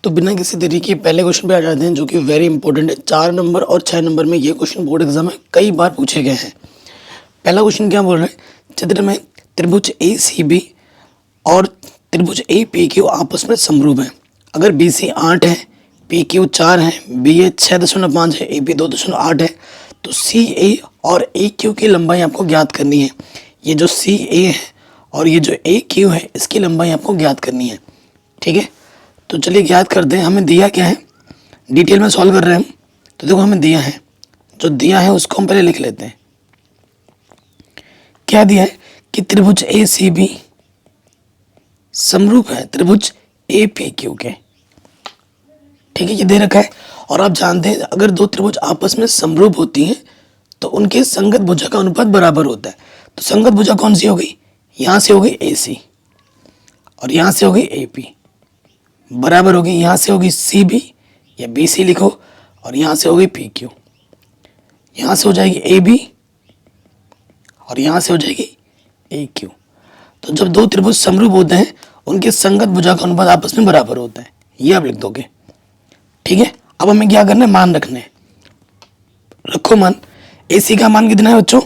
तो बिना किसी देरी के पहले क्वेश्चन पे आ जाते हैं, जो कि वेरी इंपॉर्टेंट है। 4 नंबर और 6 नंबर में ये क्वेश्चन बोर्ड एग्जाम में कई बार पूछे गए हैं। पहला क्वेश्चन क्या बोल रहा है, चित्र में त्रिभुज ए सी बी और त्रिभुज ए पी क्यू आपस में समरूप है। अगर बी सी 8 है, पी क्यू 4 है, बी ए 6.5 है, ए पी 2.8 है, तो सी ए और ए क्यू की लंबाई आपको ज्ञात करनी है। ये जो सी ए है और ये जो ए क्यू है, इसकी लंबाई आपको ज्ञात करनी है। ठीक है, तो चलिए ज्ञात करते हैं। हमें दिया क्या है, डिटेल में सॉल्व कर रहे हैं हम। तो देखो हमें दिया है, जो दिया है उसको हम पहले लिख लेते हैं। क्या दिया है कि त्रिभुज ए सी बी समरूप है त्रिभुज ए पी क्यू के। ठीक है, ये दे रखा है। और आप जानते हैं अगर दो त्रिभुज आपस में समरूप होती हैं तो उनके संगत भुजा का अनुपात बराबर होता है। तो संगत भुजा कौन सी हो गई, यहाँ से हो गई ए सी और यहाँ से हो गई ए पी, बराबर होगी यहाँ से होगी सी बी या बी सी लिखो, और यहाँ से होगी पी क्यू, यहाँ से हो जाएगी ए बी और यहाँ से हो जाएगी ए क्यू। तो जब दो त्रिभुज समरूप होते हैं उनके संगत भुजा का अनुपात आपस में बराबर होता है, ये आप लिख दोगे। ठीक है, अब हमें क्या करना है, मान रखना है। रखो मान, ए सी का मान कितना है बच्चों,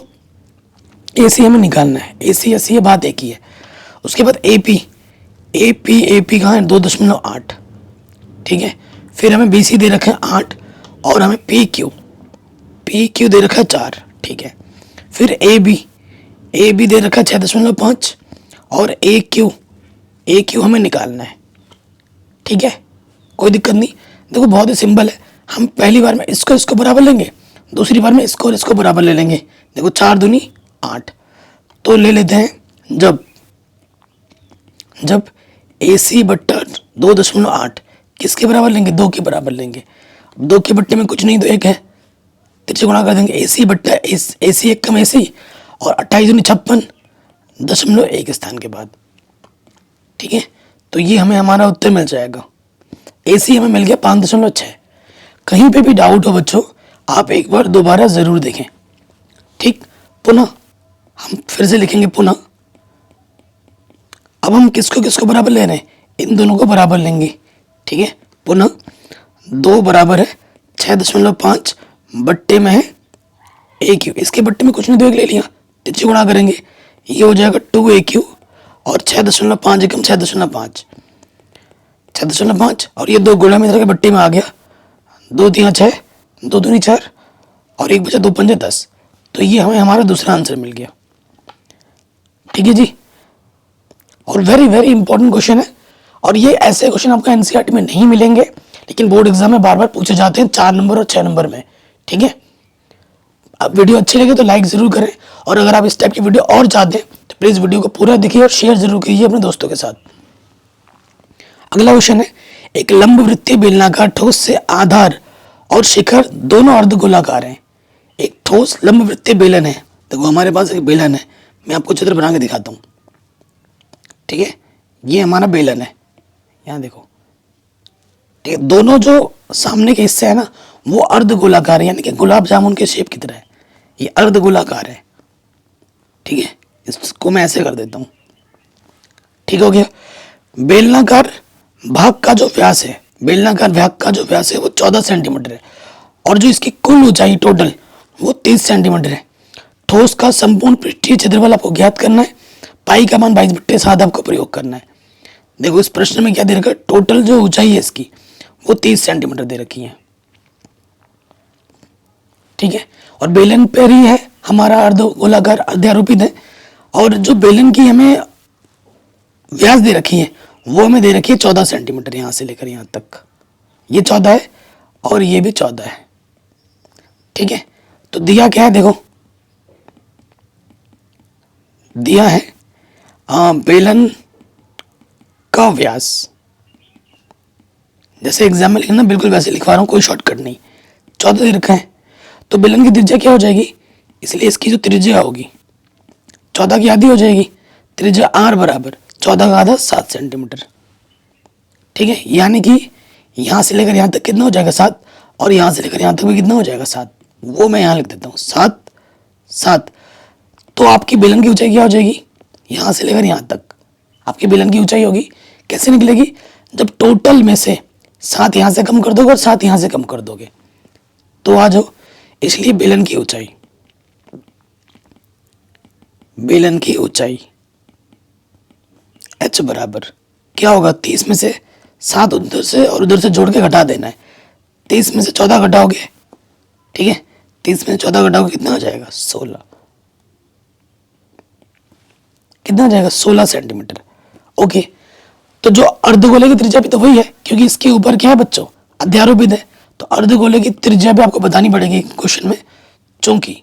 ए सी हमें निकालना है। ए सी ये बात एक ही है। उसके बाद ए पी कहाँ है, 2.8। ठीक है, फिर हमें बी सी दे रखा है 8 और हमें पी क्यू दे रखा है 4। ठीक है, फिर ए बी दे रखा है 6.5 और ए क्यू हमें निकालना है। ठीक है, कोई दिक्कत नहीं। देखो बहुत ही सिंपल है, हम पहली बार में इसको बराबर लेंगे, दूसरी बार में इसको बराबर ले लेंगे। देखो 4 दूनी 8, तो ले लेते हैं जब ए सी बट्टा 2.8 किसके बराबर लेंगे, 2 के बराबर लेंगे। 2 के बट्टे में कुछ नहीं तो 1 है, तिरछे गुणा कर देंगे। ए सी बट्टा ए सी 1 कम ए सी और 28 दूनी 56.1 स्थान के बाद। ठीक है, तो ये हमें हमारा उत्तर मिल जाएगा। ए सी हमें मिल गया 5.6। कहीं पे भी डाउट हो बच्चों, आप एक बार दोबारा ज़रूर देखें। ठीक, पुनः हम फिर से लिखेंगे पुनः। अब हम किसको बराबर ले रहे हैं, इन दोनों को बराबर लेंगे। ठीक है, पुनः 2 बराबर है 6.5 बट्टे में है ए क्यू, इसके बट्टे में कुछ नहीं तो 1 ले लिया, तिरछे गुणा करेंगे, ये हो जाएगा 2 ए क्यू और 6.5 एकम 6.5 और ये 2 गुणा में के बट्टे में आ गया। 2 3 6, 2 दूनी 4 और 1 बचा 2 पंजे 10। तो ये हमें हमारा दूसरा आंसर मिल गया। ठीक है जी, और वेरी वेरी इंपॉर्टेंट क्वेश्चन है। और ये ऐसे क्वेश्चन आपको एनसीईआरटी में नहीं मिलेंगे, लेकिन बोर्ड एग्जाम में बार बार पूछे जाते हैं 4 नंबर और 6 नंबर में। ठीक है, अब वीडियो अच्छी लगे तो लाइक ज़रूर करें, और अगर आप इस टाइप की वीडियो और चाहते हैं तो प्लीज़ वीडियो को पूरा देखिए और शेयर जरूर कीजिए अपने दोस्तों के साथ। अगला क्वेश्चन है, एक लंब वृत्तीय बेलनाकार ठोस से आधार और शिखर दोनों अर्धगोलाकार हैं। एक ठोस लंब वृत्तीय बेलन है। देखो हमारे पास एक बेलन है, मैं आपको चित्र बना के दिखाता हूँ। ठीक है, ये हमारा बेलन है, यहाँ देखो। ठीक है, दोनों जो सामने के हिस्से है ना वो अर्धगोलाकार है, यानी कि गुलाब जामुन के शेप की तरह है, ये अर्धगोलाकार है। ठीक है, इसको मैं ऐसे कर देता हूँ। ठीक हो गया। बेलनाकार भाग का जो व्यास है, वो 14 सेंटीमीटर है और जो इसकी कुल ऊंचाई टोटल वो 30 सेंटीमीटर है। ठोस का संपूर्ण पृष्ठीय क्षेत्रफल आपको ज्ञात करना है। पाई का मान 22/7 आपको प्रयोग करना है। देखो इस प्रश्न में क्या दे रखा है, टोटल जो ऊंचाई है इसकी वो 30 सेंटीमीटर दे रखी है। ठीक है, और बेलन पर ही है हमारा अर्धगोलाकार अध्यारोपित है, और जो बेलन की हमें व्यास दे रखी है वो हमें दे रखी है 14 सेंटीमीटर, यहाँ से लेकर यहाँ तक ये 14 है और ये भी 14 है। ठीक है, तो दिया क्या है, देखो दिया है बेलन का व्यास, जैसे एग्जाम में लिखना बिल्कुल वैसे लिखवा रहा हूँ, कोई शॉर्टकट नहीं। 14 दे रखा है, तो बेलन की त्रिज्या क्या हो जाएगी, इसलिए इसकी जो त्रिज्या होगी 14 की आधी हो जाएगी। त्रिज्या आर बराबर 14 का आधा 7 सेंटीमीटर। ठीक है, यानी कि यहाँ से लेकर यहाँ तक कितना हो जाएगा 7, और यहाँ से लेकर यहाँ तक भी कितना हो जाएगा 7, वो मैं यहाँ लिख देता हूँ 7। तो आपकी बेलन की ऊंचाई क्या हो जाएगी, यहाँ से लेकर यहाँ तक आपकी बेलन की ऊंचाई होगी। कैसे निकलेगी, जब टोटल में से 7 यहाँ से कम कर दोगे और 7 यहाँ से कम कर दोगे तो आ जाओ। इसलिए बेलन की ऊंचाई h बराबर क्या होगा, 30 में से 7 उधर से और उधर से जोड़ के घटा देना है। 30 में से 14 घटाओगे, ठीक है, 30 में से 14 घटाओगे कितना आ जाएगा, 16। कितना आ जाएगा, 16 सेंटीमीटर। ओके, तो जो अर्धगोले की त्रिज्या भी तो वही है, क्योंकि इसके ऊपर क्या है बच्चों, अध्यारोपित है, तो अर्धगोले की त्रिज्या भी आपको बतानी पड़ेगी क्वेश्चन में। चूंकि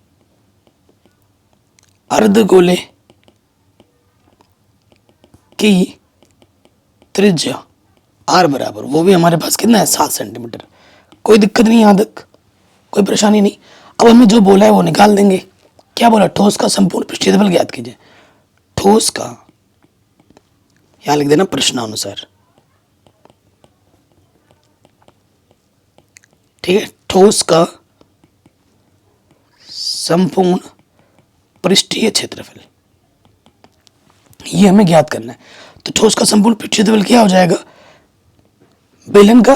अर्धगोले की त्रिज्या आर बराबर, वो भी हमारे पास कितना है, 7 सेंटीमीटर। कोई दिक्कत नहीं, यहाँ तक कोई परेशानी नहीं। अब हमें जो बोला है वो निकाल देंगे। क्या बोला, ठोस का संपूर्ण पृष्ठीय क्षेत्रफल ज्ञात कीजिए। ठोस का, यहां लिख देना प्रश्नानुसार, ठीक है, ठोस का संपूर्ण पृष्ठीय क्षेत्रफल, ये हमें ज्ञात करना है। तो ठोस का संपूर्ण पृष्ठीय क्षेत्रफल क्या हो जाएगा, बेलन का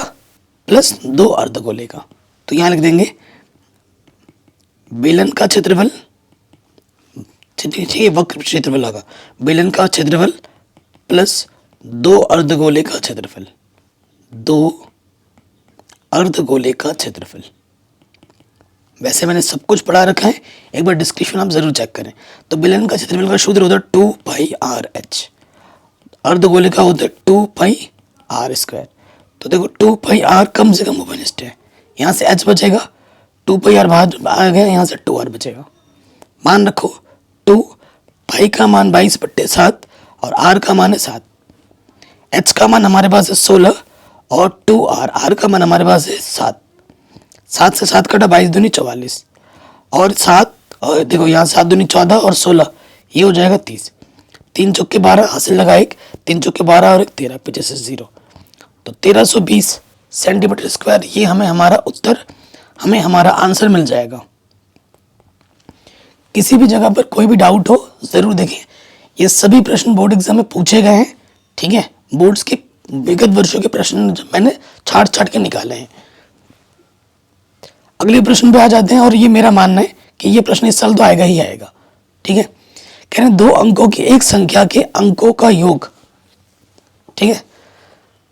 प्लस 2 अर्धगोले का। तो यहां लिख देंगे बेलन का क्षेत्रफल, ये वक्र क्षेत्रफल होगा, बेलन का क्षेत्रफल प्लस 2 अर्धगोले का क्षेत्रफल, 2 अर्धगोले का क्षेत्रफल। वैसे मैंने सब कुछ पढ़ा रखा है, एक बार डिस्क्रिप्शन आप जरूर चेक करें। तो बेलन का क्षेत्रफल का सूत्र होता है 2πr/h, अर्धगोले का होता है 2πr²। तो देखो 2πr कम से कम ओपनिस्ट है, यहाँ से h बचेगा, 2πr बाहर आ गया, यहाँ से 2r बचेगा। मान रखो 2 पाई का मान 22/7 और r का मान है 7, h का मान हमारे पास है 16 और 2r, r का मान हमारे पास है 7। 7 से 7 कटा, 22 दूनी 44 और 7, और देखो यहाँ 7 दूनी 14 और 16, ये हो जाएगा 30। 3 चौके 12 हासिल लगा, 1 3 चौके 12 और 1 13, पीछे से 0, तो 1320 सेंटीमीटर स्क्वायर। ये हमें हमारा उत्तर, हमें हमारा आंसर मिल जाएगा। किसी भी जगह पर कोई भी डाउट हो जरूर देखें, ये सभी प्रश्न बोर्ड एग्जाम में पूछे गए हैं, ठीक है, बोर्ड्स के विगत वर्षों के प्रश्न मैंने छाट के निकाले हैं। अगले प्रश्न पे आ जाते हैं, और ये मेरा मानना है कि ये प्रश्न इस साल तो आएगा ही आएगा, ठीक है। कह रहे हैं 2 अंकों की एक संख्या के अंकों का योग, ठीक है,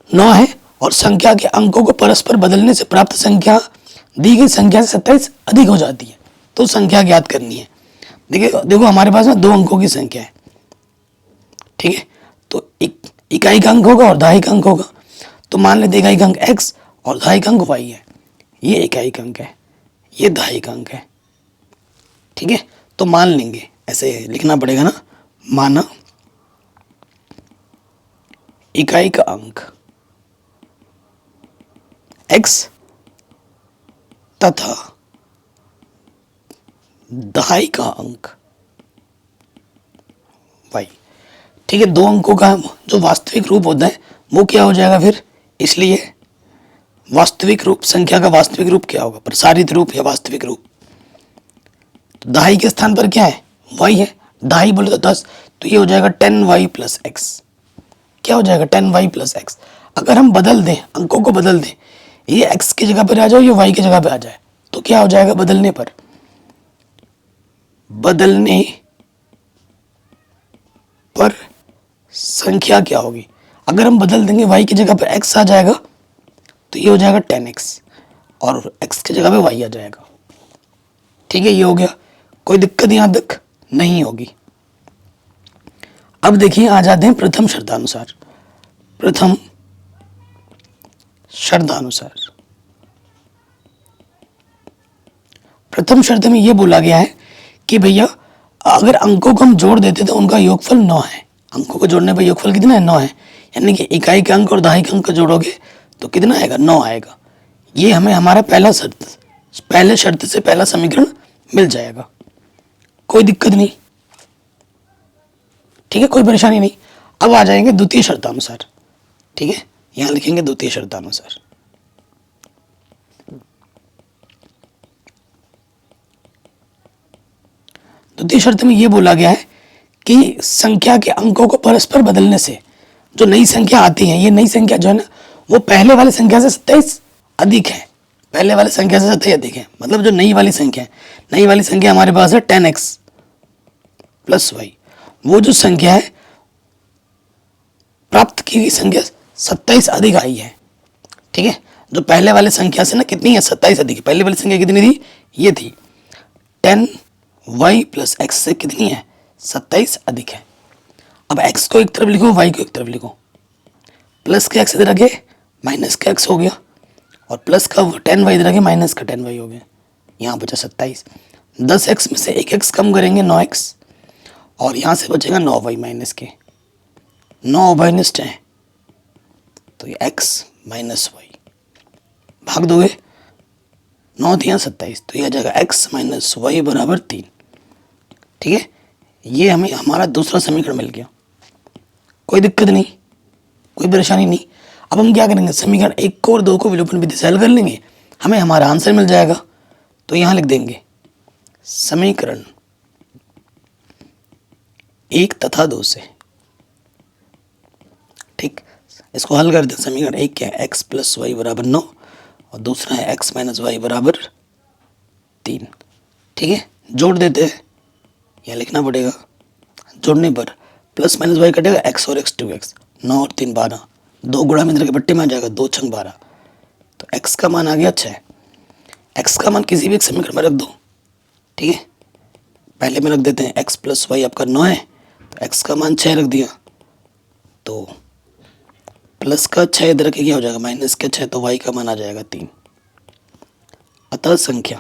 9 है, और संख्या के अंकों को परस्पर बदलने से प्राप्त संख्या दी गई संख्या से 27 अधिक हो जाती है, तो संख्या ज्ञात करनी है। देखो हमारे पास में 2 अंकों की संख्या है, ठीक है, तो इकाई का अंक होगा और दहाई का अंक होगा। तो मान लेते इकाई का अंक x और दहाई का अंक y है, ये इकाई का अंक है, ये दहाई का अंक है, ठीक है। तो मान लेंगे, ऐसे लिखना पड़ेगा ना, माना इकाई का अंक x तथा दहाई का अंक y, ठीक है। 2 अंकों का जो वास्तविक रूप होता है वो क्या हो जाएगा फिर, इसलिए वास्तविक रूप, संख्या का वास्तविक रूप क्या होगा, प्रसारित रूप या वास्तविक रूप। तो दहाई के स्थान पर क्या है, y है, दहाई बोले तो 10, तो ये हो जाएगा 10y + x। क्या हो जाएगा, 10y + x। अगर हम बदल दें, अंकों को बदल दें, ये x की जगह पर आ जाए, ये y की जगह पर आ जाए, तो क्या हो जाएगा, बदलने पर संख्या क्या होगी। अगर हम बदल देंगे, y की जगह पर x आ जाएगा, तो ये हो जाएगा 10x, और x की जगह पे y आ जाएगा, ठीक है। ये हो गया, कोई दिक्कत यहां तक नहीं होगी। अब देखिए, आ जाते हैं प्रथम शर्तानुसार। प्रथम शर्त में यह बोला गया है कि भैया अगर अंकों को हम जोड़ देते तो उनका योगफल 9 है। अंकों को जोड़ने पर योगफल कितना है, 9 है, यानी कि इकाई के अंक और दहाई के अंक जोड़ोगे तो कितना आएगा, 9 आएगा। ये हमें हमारा पहले शर्त से पहला समीकरण मिल जाएगा, कोई दिक्कत नहीं, ठीक है, कोई परेशानी नहीं। अब आ जाएंगे द्वितीय शर्तानुसार, ठीक है, यहां लिखेंगे द्वितीय शर्तानुसार। द्वितीय शर्त में यह बोला गया है कि संख्या के अंकों को परस्पर बदलने से जो नई संख्या आती है, ये नई संख्या जो है ना, वो पहले वाली संख्या से 27 अधिक है, पहले वाली संख्या से 27 अधिक है, मतलब जो नई वाली संख्या है, नई वाली संख्या हमारे पास है 10x प्लस वाई, वो जो संख्या है प्राप्त की गई संख्या 27 अधिक आई है। ठीक है, जो पहले वाले संख्या से ना कितनी है, 27 अधिक है। पहले वाली संख्या कितनी थी, ये थी 10y प्लस एक्स से कितनी है, 27 अधिक है। अब x को एक तरफ लिखो, y को एक तरफ लिखो, प्लस का x इधर आगे माइनस का x हो गया, और प्लस का 10y इधर आगे माइनस का 10y हो गया, यहाँ बचा 27। 10x में से एक x कम करेंगे 9x, और यहाँ से बचेगा 9y माइनस के, 9 माइनस 10, तो ये x माइनस वाई, भाग दोगे 9 दिया 27, तो ये आ जाएगा x माइनस वाई बराबर 3। ठीक है, ये हमें हमारा दूसरा समीकरण मिल गया, कोई दिक्कत नहीं, कोई परेशानी नहीं। अब हम क्या करेंगे, समीकरण 1 को और 2 को विलोपन विधि से हल कर लेंगे, हमें हमारा आंसर मिल जाएगा। तो यहाँ लिख देंगे समीकरण 1 तथा 2 से। ठीक, इसको हल कर दें। समीकरण 1 क्या है, x प्लस वाई बराबर 9, और दूसरा है x माइनस वाई बराबर 3। ठीक है, जोड़ देते हैं, यह लिखना पड़ेगा। जोड़ने पर प्लस माइनस वाई कटेगा, x और x 2x, 9 और 3 12, 2 गुणा में के बट्टे में आ जाएगा, 2 छंग 12, तो x का मान आ गया 6। x का मान किसी भी एक समीकरण में रख दो। ठीक है, पहले में रख देते हैं x प्लस वाई आपका 9 है, तो x का मान 6 रख दिया, तो प्लस का 6 इधर के क्या हो जाएगा, माइनस का 6, तो y का मान आ जाएगा 3। अतः संख्या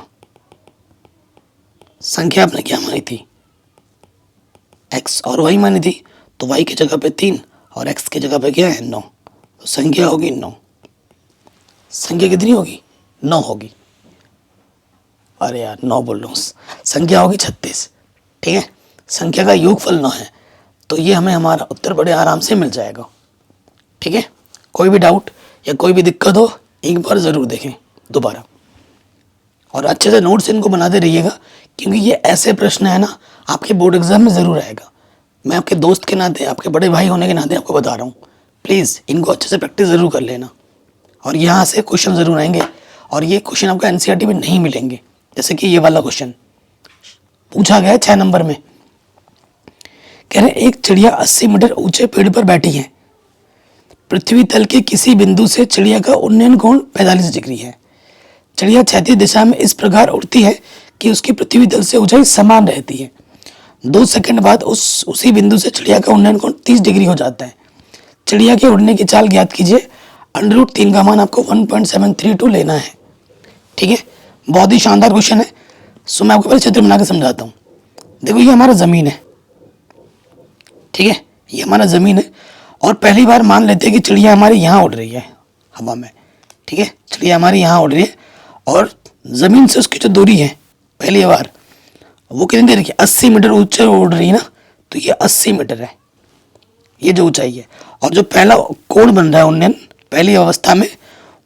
आपने क्या मानी थी, x और y मानी थी, तो y की जगह पे 3 और x की जगह पे क्या है 9, तो संख्या होगी 9। संख्या कितनी होगी, 9 होगी। अरे यार 9 बोल रहा हूँ, संख्या होगी 36। ठीक है, संख्या का योगफल 9 है, तो ये हमें हमारा उत्तर बड़े आराम से मिल जाएगा। ठीक है, कोई भी डाउट या कोई भी दिक्कत हो एक बार ज़रूर देखें दोबारा, और अच्छे से नोट्स इनको बनाते रहिएगा, क्योंकि ये ऐसे प्रश्न है ना आपके बोर्ड एग्जाम में ज़रूर आएगा। मैं आपके दोस्त के नाते, आपके बड़े भाई होने के नाते आपको बता रहा हूँ, प्लीज़ इनको अच्छे से प्रैक्टिस ज़रूर कर लेना, और यहाँ से क्वेश्चन ज़रूर आएंगे, और ये क्वेश्चन आपको एनसीईआरटी में नहीं मिलेंगे। जैसे कि ये वाला क्वेश्चन पूछा गया है 6 नंबर में, कह रहे एक चिड़िया 80 मीटर ऊंचे पेड़ पर बैठी है, पृथ्वी तल के किसी बिंदु से चिड़िया का उन्नयन कोण 45 डिग्री है। चिड़िया क्षैतिज दिशा में इस प्रकार उड़ती है कि उसकी पृथ्वी तल से ऊंचाई समान रहती है। 2 सेकंड बाद उसी बिंदु से चिड़िया का उन्नयन कोण 30 डिग्री हो जाता है। चिड़िया के उड़ने की चाल ज्ञात कीजिए। √3 का मान आपको 1.732 लेना है। ठीक है, बहुत ही शानदार क्वेश्चन है। सो मैं आपको पहले चित्र बना के समझाता हूँ। देखो ये हमारा ज़मीन है, ठीक है, ये हमारा ज़मीन है, और पहली बार मान लेते हैं कि चिड़िया हमारी यहाँ उड़ रही है हवा में। ठीक है, चिड़िया हमारी यहाँ उड़ रही है, और ज़मीन से उसकी जो दूरी है पहली बार वो कितनी देर की 80 मीटर ऊंचे उड़ रही है ना, तो ये 80 मीटर है, ये जो ऊंचाई है। और जो पहला कोण बन रहा है उन्नयन पहली अवस्था में,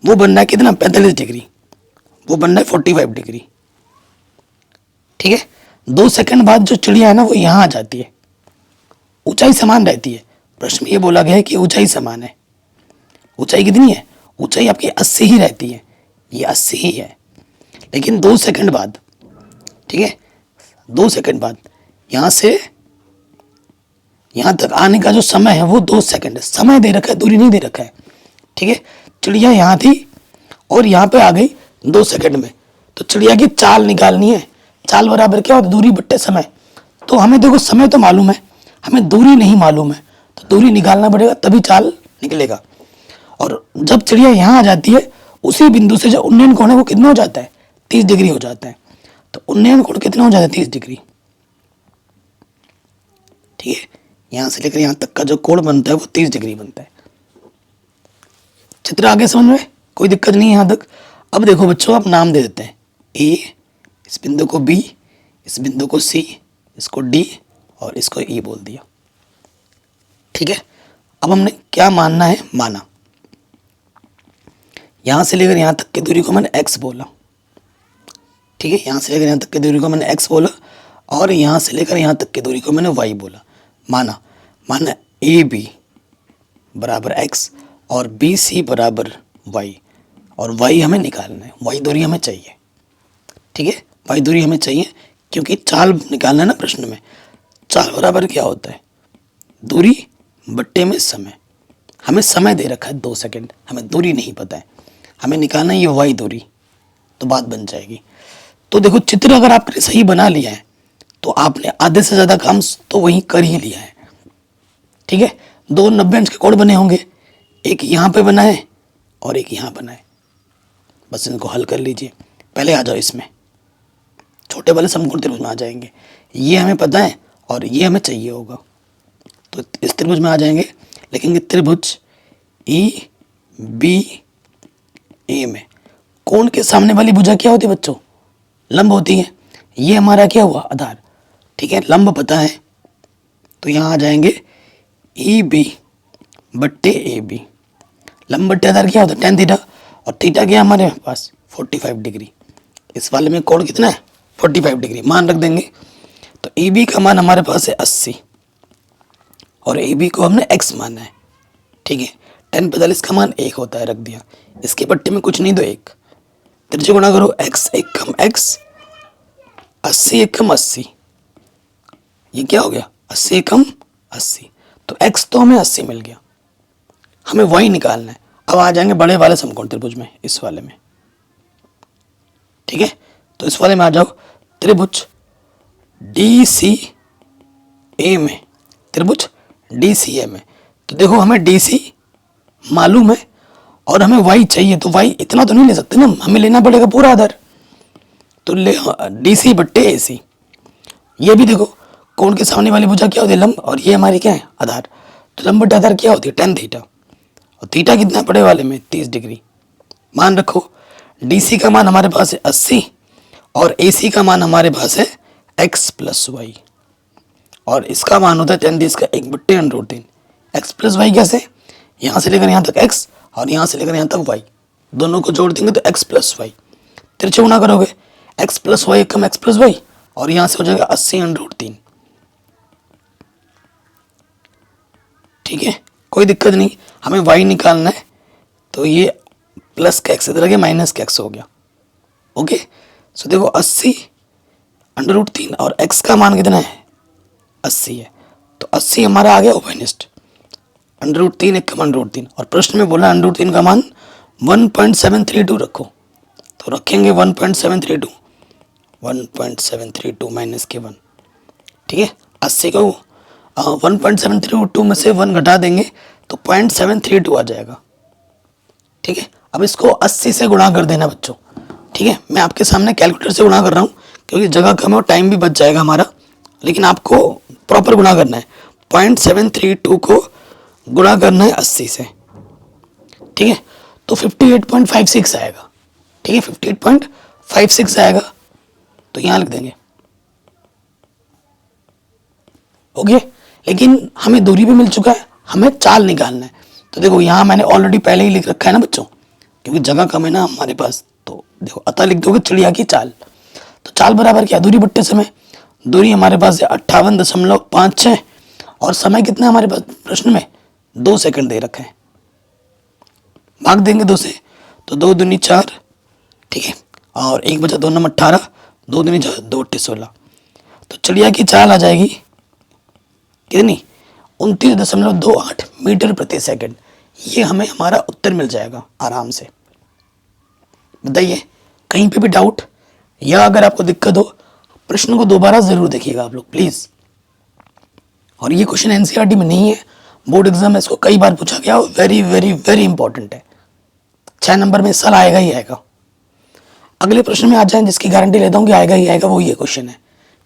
वो बन रहा है कितना, 45 डिग्री, वो बन रहा है 45 डिग्री। ठीक है, 2 सेकंड बाद जो चिड़िया है ना वो यहाँ आ जाती है, ऊंचाई समान रहती है। प्रश्न में ये बोला गया है कि ऊंचाई समान है। ऊंचाई कितनी है, ऊंचाई आपकी 80 ही रहती है, ये 80 ही है। लेकिन 2 सेकंड बाद, ठीक है, 2 सेकंड बाद यहाँ से यहाँ तक आने का जो समय है वो 2 सेकंड है। समय दे रखा है, दूरी नहीं दे रखा है। ठीक है, चिड़िया यहाँ थी और यहाँ पे आ गई 2 सेकंड में, तो चिड़िया की चाल निकालनी है। चाल बराबर क्या होता है, दूरी बट्टे समय। तो हमें देखो समय तो मालूम है, हमें दूरी नहीं मालूम है, तो दूरी निकालना पड़ेगा तभी चाल निकलेगा। और जब चिड़िया यहाँ आ जाती है, उसी बिंदु से जो उन्नयन कोण है वो कितना हो जाता है, 30 डिग्री हो जाता है। तो उन्नयन कोण कितना हो जाता है, 30 डिग्री। ठीक है, यहाँ से लेकर यहाँ तक का जो कोण बनता है वो 30 डिग्री बनता है। चित्र आगे समझ में, कोई दिक्कत नहीं है यहाँ तक। अब देखो बच्चों, आप नाम दे देते हैं, ए, इस बिंदु को बी, इस बिंदु को सी, इसको डी, और इसको ई बोल दिया। ठीक है, अब हमने क्या मानना है, माना। यहाँ से लेकर यहाँ तक की दूरी को मैंने x बोला। ठीक है, यहाँ से लेकर यहाँ तक की दूरी को मैंने x बोला, और यहाँ से लेकर यहाँ तक की दूरी को मैंने y बोला। माना ए बी बराबर x, और बी सी बराबर वाई, और वाई हमें निकालना है, वाई दूरी हमें चाहिए। ठीक है, वाई दूरी हमें चाहिए क्योंकि चाल निकालना है ना प्रश्न में। चाल बराबर क्या होता है, दूरी बट्टे में समय। हमें समय दे रखा है 2 सेकंड, हमें दूरी नहीं पता है, हमें निकालना है ये वाई दूरी, तो बात बन जाएगी। तो देखो चित्र अगर आपने सही बना लिया है तो आपने आधे से ज़्यादा काम तो वहीं कर ही लिया है। ठीक है, 2 90 अंश के कोण बने होंगे, एक यहाँ पे बना है और एक यहाँ बना है, बस इनको हल कर लीजिए। पहले आ जाओ इसमें, छोटे वाले समकोण त्रिभुज में आ जाएंगे, ये हमें पता है और ये हमें चाहिए होगा, तो इस त्रिभुज में आ जाएंगे। लिखेंगे त्रिभुज ई बी ए में कोण के सामने वाली भुजा क्या होती है बच्चों, लंब होती है। ये हमारा क्या हुआ, आधार। ठीक है, लंब पता है तो यहाँ आ जाएंगे ई बी बट्टे ए बी। लंब बट्टे आधार क्या होता है, tan थीटा, और थीटा क्या हमारे पास 45 डिग्री। इस वाले में कोण कितना है, 45 डिग्री मान रख देंगे। तो ए बी का मान हमारे पास है 80 और ए बी को हमने x माना है। ठीक है, tan 45 का मान 1 होता है, रख दिया। इसके पट्टे में कुछ नहीं तो 1, तिरछे गुणा करो, x 1 कम x, 80 1 कम 80, ये क्या हो गया 80 1 कम 80, तो x तो हमें 80 मिल गया। हमें y निकालना है। अब आ जाएंगे बड़े वाले समकोण त्रिभुज में, इस वाले में। ठीक है, तो इस वाले में आ जाओ, त्रिभुज डी सी ए में, त्रिभुज डी सी ए में। तो देखो हमें डी सी मालूम है और हमें वाई चाहिए, तो वाई इतना तो नहीं ले सकते ना, हमें लेना पड़ेगा पूरा आधार। तो ले डी सी बट्टे ए सी। ये भी देखो कोण के सामने वाली भुजा क्या होती है, लंब, और ये हमारी क्या है, आधार। तो लंब बट्टे आधार क्या होती है, tan थीटा, और थीटा कितना बड़े वाले में 30 डिग्री। मान रखो डी सी का मान हमारे पास है 80 और ए सी का मान हमारे पास है x प्लस वाई, और इसका मान होता है tan 30 का 1/√3। x प्लस वाई कैसे, यहाँ से लेकर यहाँ तक x और यहाँ से लेकर यहाँ तक y, दोनों को जोड़ देंगे तो x प्लस वाई। तिरछे गुणा करोगे, x प्लस वाई कम x प्लस वाई, और यहाँ से हो जाएगा 80/3। ठीक है, कोई दिक्कत नहीं, हमें y निकालना है, तो ये प्लस का x इधर आ गया, माइनस का x हो गया। ओके, सो देखो 80/3 और x का मान कितना है 80 है, तो 80 हमारा आ गया ओवेनिस्ट। √3 1 कम √3, और प्रश्न में बोला √3 का मान 1.732 रखो, तो रखेंगे 1.732 माइनस के 1। ठीक है, 80 को 1.732 में से 1 घटा देंगे तो 0.732 आ जाएगा। ठीक है, अब इसको 80 से गुणा कर देना बच्चों। ठीक है, मैं आपके सामने कैलकुलेटर से गुणा कर रहा हूँ क्योंकि जगह कम है और टाइम भी बच जाएगा हमारा, लेकिन आपको प्रॉपर गुणा करना है। 0.732 को गुणा करना है 80 से। ठीक है, तो 58.56 आएगा। ठीक है, 58.56 आएगा, तो यहाँ लिख देंगे। ओके, लेकिन हमें दूरी भी मिल चुका है, हमें चाल निकालना है। तो देखो यहाँ मैंने ऑलरेडी पहले ही लिख रखा है ना बच्चों, क्योंकि जगह कम है ना हमारे पास, तो देखो अतः लिख दोगे चिड़िया की चाल। तो चाल बराबर क्या, दूरी बट्टे समय। दूरी हमारे पास है 58.56 और समय कितना है हमारे पास प्रश्न में 2 सेकंड दे रखा है, भाग देंगे 2 से, तो 2 दूनी 4। ठीक है, और 1 बचा 2 नंबर 18, 2 दूनी 4, 2 8 16। तो चिड़िया की चाल आ जाएगी कितनी, 29.28 मीटर प्रति सेकंड। ये हमें हमारा उत्तर मिल जाएगा आराम से। बताइए कहीं पे भी डाउट, या अगर आपको दिक्कत हो प्रश्न को दोबारा जरूर देखिएगा आप लोग प्लीज। और ये क्वेश्चन एनसीईआरटी में नहीं है, बोर्ड एग्जाम में इसको कई बार पूछा गया, वेरी वेरी वेरी इंपॉर्टेंट है। 6 नंबर में इस साल आएगा ही आएगा। अगले प्रश्न में आ जाए जिसकी गारंटी लेता हूँ कि आएगा ही आएगा, वो ये क्वेश्चन है।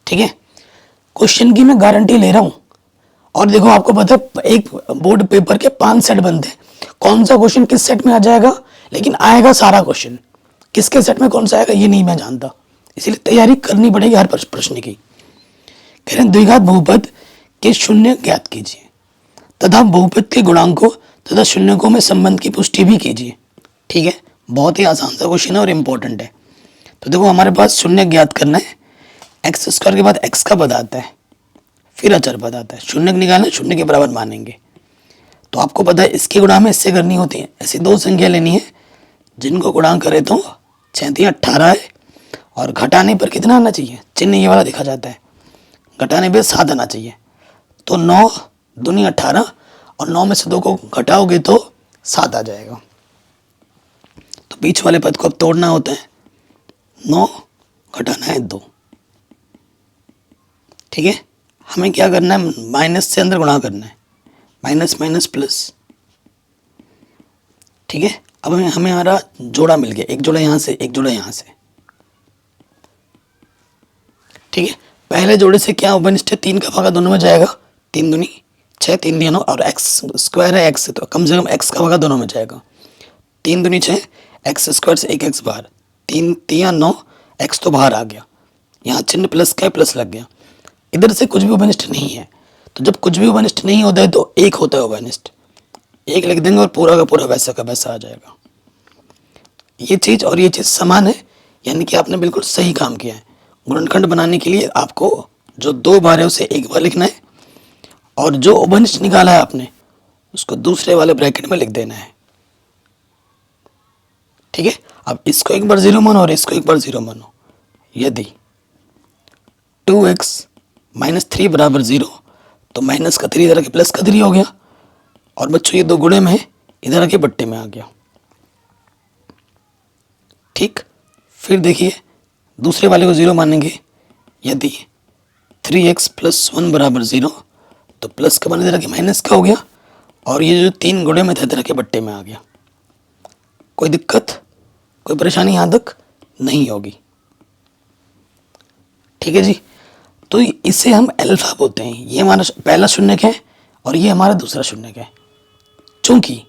ठीक है, क्वेश्चन की मैं गारंटी ले रहा हूँ। और देखो आपको पता है एक बोर्ड पेपर के 5 सेट बनते हैं, कौन सा क्वेश्चन किस सेट में आ जाएगा, लेकिन आएगा सारा क्वेश्चन। किसके सेट में कौन सा आएगा ये नहीं मैं जानता, इसीलिए तैयारी करनी पड़ेगी हर प्रश्न की। कह रहे हैं द्विघात बहुपद के शून्य ज्ञात कीजिए तथा बहुपद के गुणांकों तथा शून्यकों में संबंध की पुष्टि भी कीजिए। ठीक है, बहुत ही आसान सा क्वेश्चन है और इम्पोर्टेंट है। तो देखो हमारे पास शून्य ज्ञात करना है, एक्स स्क्वायर के बाद एक्स का पद आता है, फिर अचर पद आता है, शून्य निकालना, शून्य के बराबर मानेंगे। तो आपको पता है इसकी गुणा में इससे करनी होती है। ऐसी दो संख्या लेनी है जिनको गुणा करे तो 6×3 = 18 है, और घटाने पर कितना आना चाहिए, चिन्ह ये वाला दिखा जाता है, घटाने पर 7 आना चाहिए। तो 9×2 = 18, और 9 में से 2 को घटाओगे तो 7 आ जाएगा। तो बीच वाले पद को अब तोड़ना होता है, 9 घटाना है 2। ठीक है, हमें क्या करना है, माइनस से अंदर गुणा करना है, माइनस माइनस प्लस। ठीक है, अब हमें हमारा जोड़ा मिल गया, एक जोड़ा यहाँ से, एक जोड़ा यहाँ से। ठीक है, पहले जोड़े से क्या उपनिष्ठ है, 3 का भागा दोनों में जाएगा, 3×2 = 6, 3 × 9, और एक्स स्क्वायर है एक्स से, तो कम से कम एक्स का भागा दोनों में जाएगा। 3×2 = 6, एक्स स्क्वायर से 1 एक्स बाहर, 3×3 = 9, एक्स तो बाहर आ गया, यहाँ चिन्ह प्लस का प्लस लग गया। इधर से कुछ भी उपनिष्ठ नहीं है, तो जब कुछ भी उपनिष्ठ नहीं होता है तो एक होता है उपनिष्ठ, एक लिख देंगे और पूरा का पूरा वैसा का वैसा आ जाएगा। ये चीज़ और ये चीज़ समान है, यानी कि आपने बिल्कुल सही काम किया है। गुणनखंड बनाने के लिए आपको जो 2 बार है उसे एक बार लिखना है, और जो उपनिष्ठ निकाला है आपने उसको दूसरे वाले ब्रैकेट में लिख देना है। ठीक है, अब इसको एक बार 0 मानो और इसको एक बार 0 मानो। यदि 2x - 3 = 0, तो माइनस का 3 इधर आके प्लस का 3 हो गया, और बच्चों ये 2 गुणे में इधर आके बट्टे में आ गया। ठीक, फिर देखिए दूसरे वाले को 0 मानेंगे। यदि 3x + 1 = 0, तो प्लस का बन इधर आके माइनस का हो गया, और ये जो 3 गुणे में था इधर आके बट्टे में आ गया। कोई दिक्कत, कोई परेशानी यहाँ तक नहीं होगी। ठीक है जी, तो इसे हम अल्फा बोलते हैं। ये हमारा पहला शून्यक है और ये हमारा दूसरा शून्यक है। चूंकि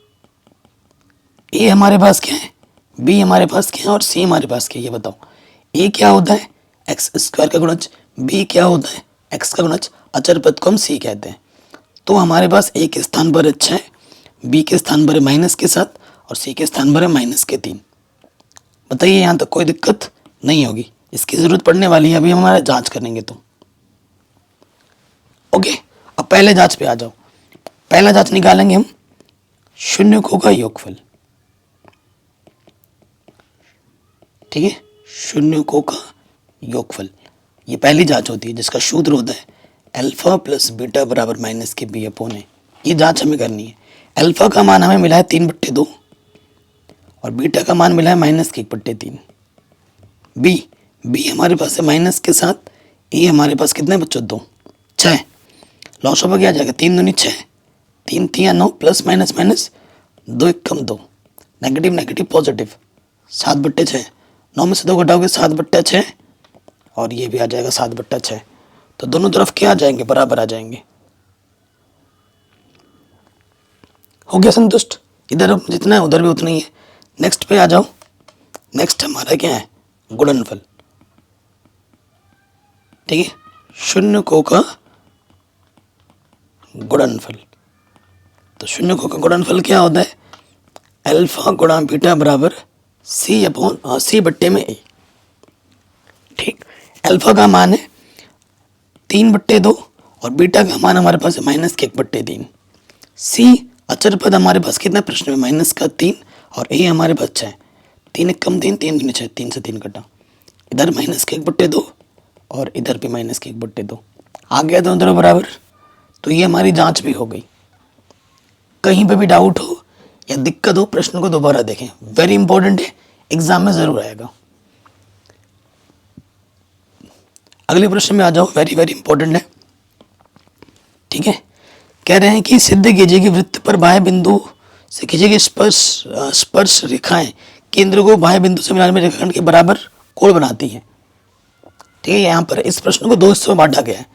ए हमारे पास क्या है, बी हमारे पास क्या है, और सी हमारे पास क्या है, ये बताओ। ए क्या होता है, एक्स स्क्वायर का गुणज, बी क्या होता है, एक्स का गुणज, अचर पद को हम सी कहते हैं। तो हमारे पास ए के स्थान पर 6 है, बी के स्थान पर है माइनस के 7, और सी के स्थान पर है माइनस के 3। बताइए, यहाँ तक कोई दिक्कत नहीं होगी, इसकी ज़रूरत पड़ने वाली है, अभी हम हमारा जांच करेंगे तो। ओके, अब पहले जांच पे आ जाओ। पहला जांच निकालेंगे हम शून्यकों का योगफल। ठीक है, शून्यकों का योगफल, ये पहली जांच होती है जिसका सूत्र होता है अल्फा + बीटा = -b/a। ये जांच हमें करनी है। अल्फा का मान हमें मिला है 3/2, और बीटा का मान मिला है -1/3। बी हमारे पास है माइनस के 7, ए हमारे पास कितने बच्चों, 2, 6। लॉस ऑफ क्या आ जाएगा, 3×2 = 6, 3×3 = 9, plus minus minus 2 × 1 = 2, negative negative positive, 7/6। 9 में से 2 घटाओगे 7/6, और ये भी आ जाएगा 7/6। तो दोनों तरफ क्या आ जाएंगे, बराबर आ जाएंगे। हो गया संतुष्ट, इधर जितना है उधर भी उतना ही है। नेक्स्ट पे आ जाओ। नेक्स्ट हमारा क्या है, गुणनफल। ठीक है, शून्यकों का गुणनफल। तो शून्यकों का गुणनफल क्या होता है, अल्फा गुणा बीटा बराबर c/a। ठीक, अल्फा का मान है 3/2, और बीटा का मान हमारे पास है -1/3। सी अचर पद हमारे पास कितना प्रश्न में, माइनस का 3, और ए हमारे पास 6। 3 × 1 = 3, 3×2 = 6, 3 से 3 कटा, इधर -1/2 और इधर भी -1/2 आ गया, दोनों तरफ बराबर। तो ये हमारी जांच भी हो गई। कहीं पे भी डाउट हो या दिक्कत हो, प्रश्न को दोबारा देखें, वेरी इंपॉर्टेंट है, एग्जाम में जरूर आएगा। अगले प्रश्न में आ जाओ, वेरी वेरी इंपॉर्टेंट है। ठीक है, कह रहे हैं कि सिद्ध कीजिए कि वृत्त पर बाह्य बिंदु से खींची गई स्पर्श रेखाएं केंद्र को बाह्य बिंदु से मिलाने में रेखाखंड के बराबर कोण बनाती हैं। ठीक है, यहाँ पर इस प्रश्न को 2 हिस्सों में बांटा गया है।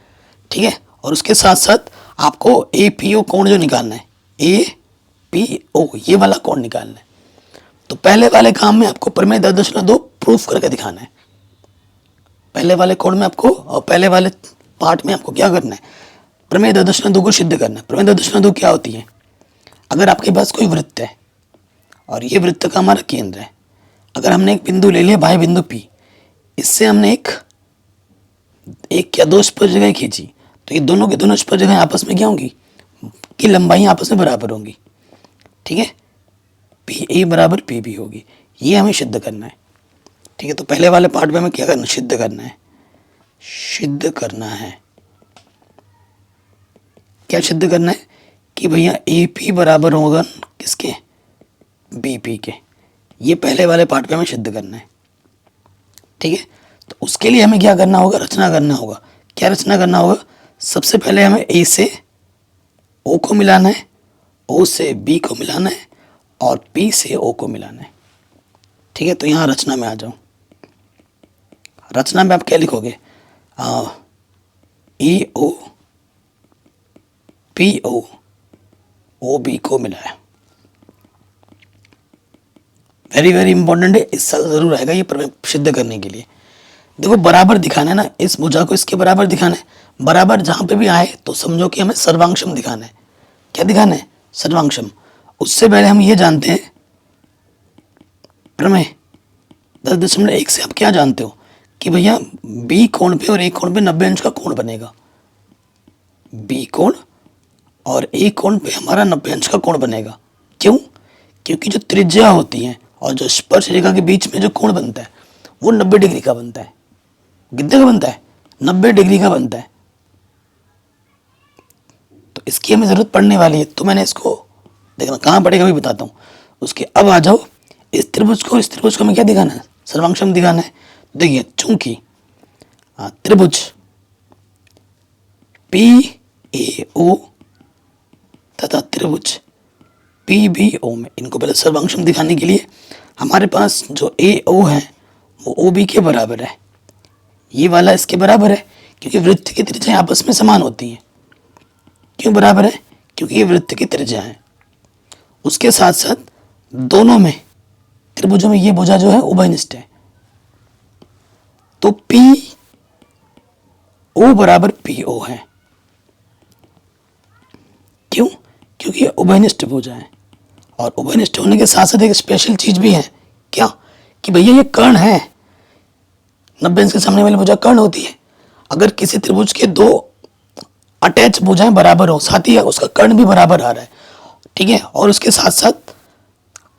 ठीक है, और उसके साथ साथ आपको APO कोण जो निकालना है, APO ये वाला कोण निकालना है। तो पहले वाले काम में आपको प्रमेय 10.2 प्रूफ करके दिखाना है। पहले वाले कोण में आपको, और पहले वाले पार्ट में आपको क्या करना है, प्रमेय 10.2 को सिद्ध करना है। प्रमेय 10.2 क्या होती है, अगर आपके पास कोई वृत्त है और ये वृत्त का हमारा केंद्र है, अगर हमने एक बिंदु ले लिया बाह्य बिंदु P, इससे हमने एक या 2 स्पर्श जगह खींची, तो ये दोनों की दोनों स्पर्श जगह आपस में क्या होंगी, कि लंबाई आपस में बराबर होंगी। ठीक है, पी ए बराबर पी बी होगी, ये हमें सिद्ध करना है। ठीक है, तो पहले वाले पार्ट में हमें क्या करना, सिद्ध करना है। सिद्ध करना है, क्या सिद्ध करना है कि भैया ए पी बराबर होगा किसके, बी पी के। ये पहले वाले पार्ट पे हमें सिद्ध करना है। ठीक है, तो उसके लिए हमें क्या करना होगा, रचना करना होगा। क्या रचना करना होगा, सबसे पहले हमें ए से ओ को मिलाना है, ओ से बी को मिलाना है और पी से ओ को मिलाना है। ठीक है, तो यहाँ रचना में आ जाओ। रचना में आप क्या लिखोगे, ई ओ पी ओ बी को मिलाया। वेरी वेरी इंपॉर्टेंट है, इस साल जरूर आएगा ये सिद्ध करने के लिए। देखो बराबर दिखाना है ना, इस भुजा को इसके बराबर दिखाना है। बराबर जहां पे भी आए तो समझो कि हमें सर्वांशम दिखाना है। क्या दिखाना है, सर्वांशम। उससे पहले हम ये जानते हैं प्रमेय 10.1 से आप क्या जानते हो कि भैया बी कोण पे और ए कोण पे 90 अंश का कोण बनेगा। बी कोण और ए कोण पे हमारा 90 अंश का कोण बनेगा। क्यों, क्योंकि जो त्रिज्या होती है और जो स्पर्श रेखा के बीच में जो कोण बनता है वो 90 डिग्री का बनता है। कितने का बनता है, 90 डिग्री का बनता है। तो इसकी हमें जरूरत पड़ने वाली है, तो मैंने इसको देखना कहाँ पड़ेगा भी बताता हूँ। उसके अब आ जाओ, इस त्रिभुज को हमें क्या दिखाना है, सर्वांशम दिखाना है। देखिए चूंकि त्रिभुज पी ए ओ तथा त्रिभुज पी बी ओ में, इनको पहले सर्वांशम दिखाने के लिए हमारे पास जो ए ओ है वो ओ बी के बराबर है। ये वाला इसके बराबर है क्योंकि वृत्त की त्रिज्याएं आपस में समान होती हैं। क्यों बराबर है, क्योंकि ये वृत्त की त्रिज्या है। उसके साथ साथ दोनों में त्रिभुजों में ये भुजा जो है उभयनिष्ठ है। तो पी ओ बराबर पी ओ है। क्यों, क्योंकि ये उभयनिष्ठ भुजा है। और उभयनिष्ठ होने के साथ साथ एक स्पेशल चीज भी है, क्या, कि भैया ये कर्ण है। 90 अंश के सामने वाली भुजा कर्ण होती है। अगर किसी त्रिभुज के दो अटैच भुजाएं बराबर हो, साथ ही उसका कर्ण भी बराबर आ रहा है। ठीक है, और उसके साथ साथ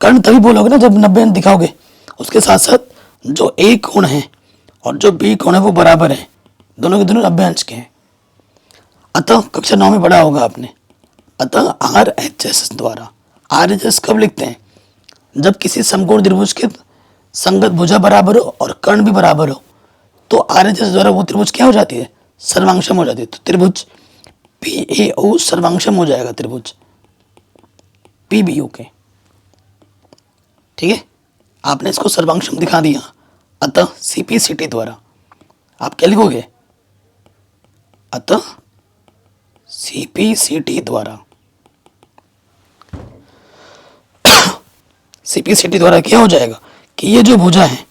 कर्ण तभी बोलोगे ना जब 90 अंश दिखाओगे। उसके साथ साथ जो ए कोण है और जो बी कोण है वो बराबर है, दोनों के दोनों 90 अंश के हैं। अतः कक्षा 9 में पढ़ा होगा आपने, अतः आर एच एस द्वारा, आर एच एस कब लिखते हैं, जब किसी समकोण त्रिभुज के संगत भुजा बराबर हो और कर्ण भी बराबर हो, तो आर एच एस द्वारा वो त्रिभुज क्या हो जाती है, सर्वांशम हो जाती है। तो त्रिभुज पी ए ओ सर्वांशम हो जाएगा त्रिभुज पी बी ओ के। ठीक है, आपने इसको सर्वांशम दिखा दिया। अतः सीपी सिटी द्वारा आप क्या लिखोगे, अतः सीपी सिटी द्वारा, सीपी सिटी द्वारा क्या हो जाएगा कि ये जो भुजा है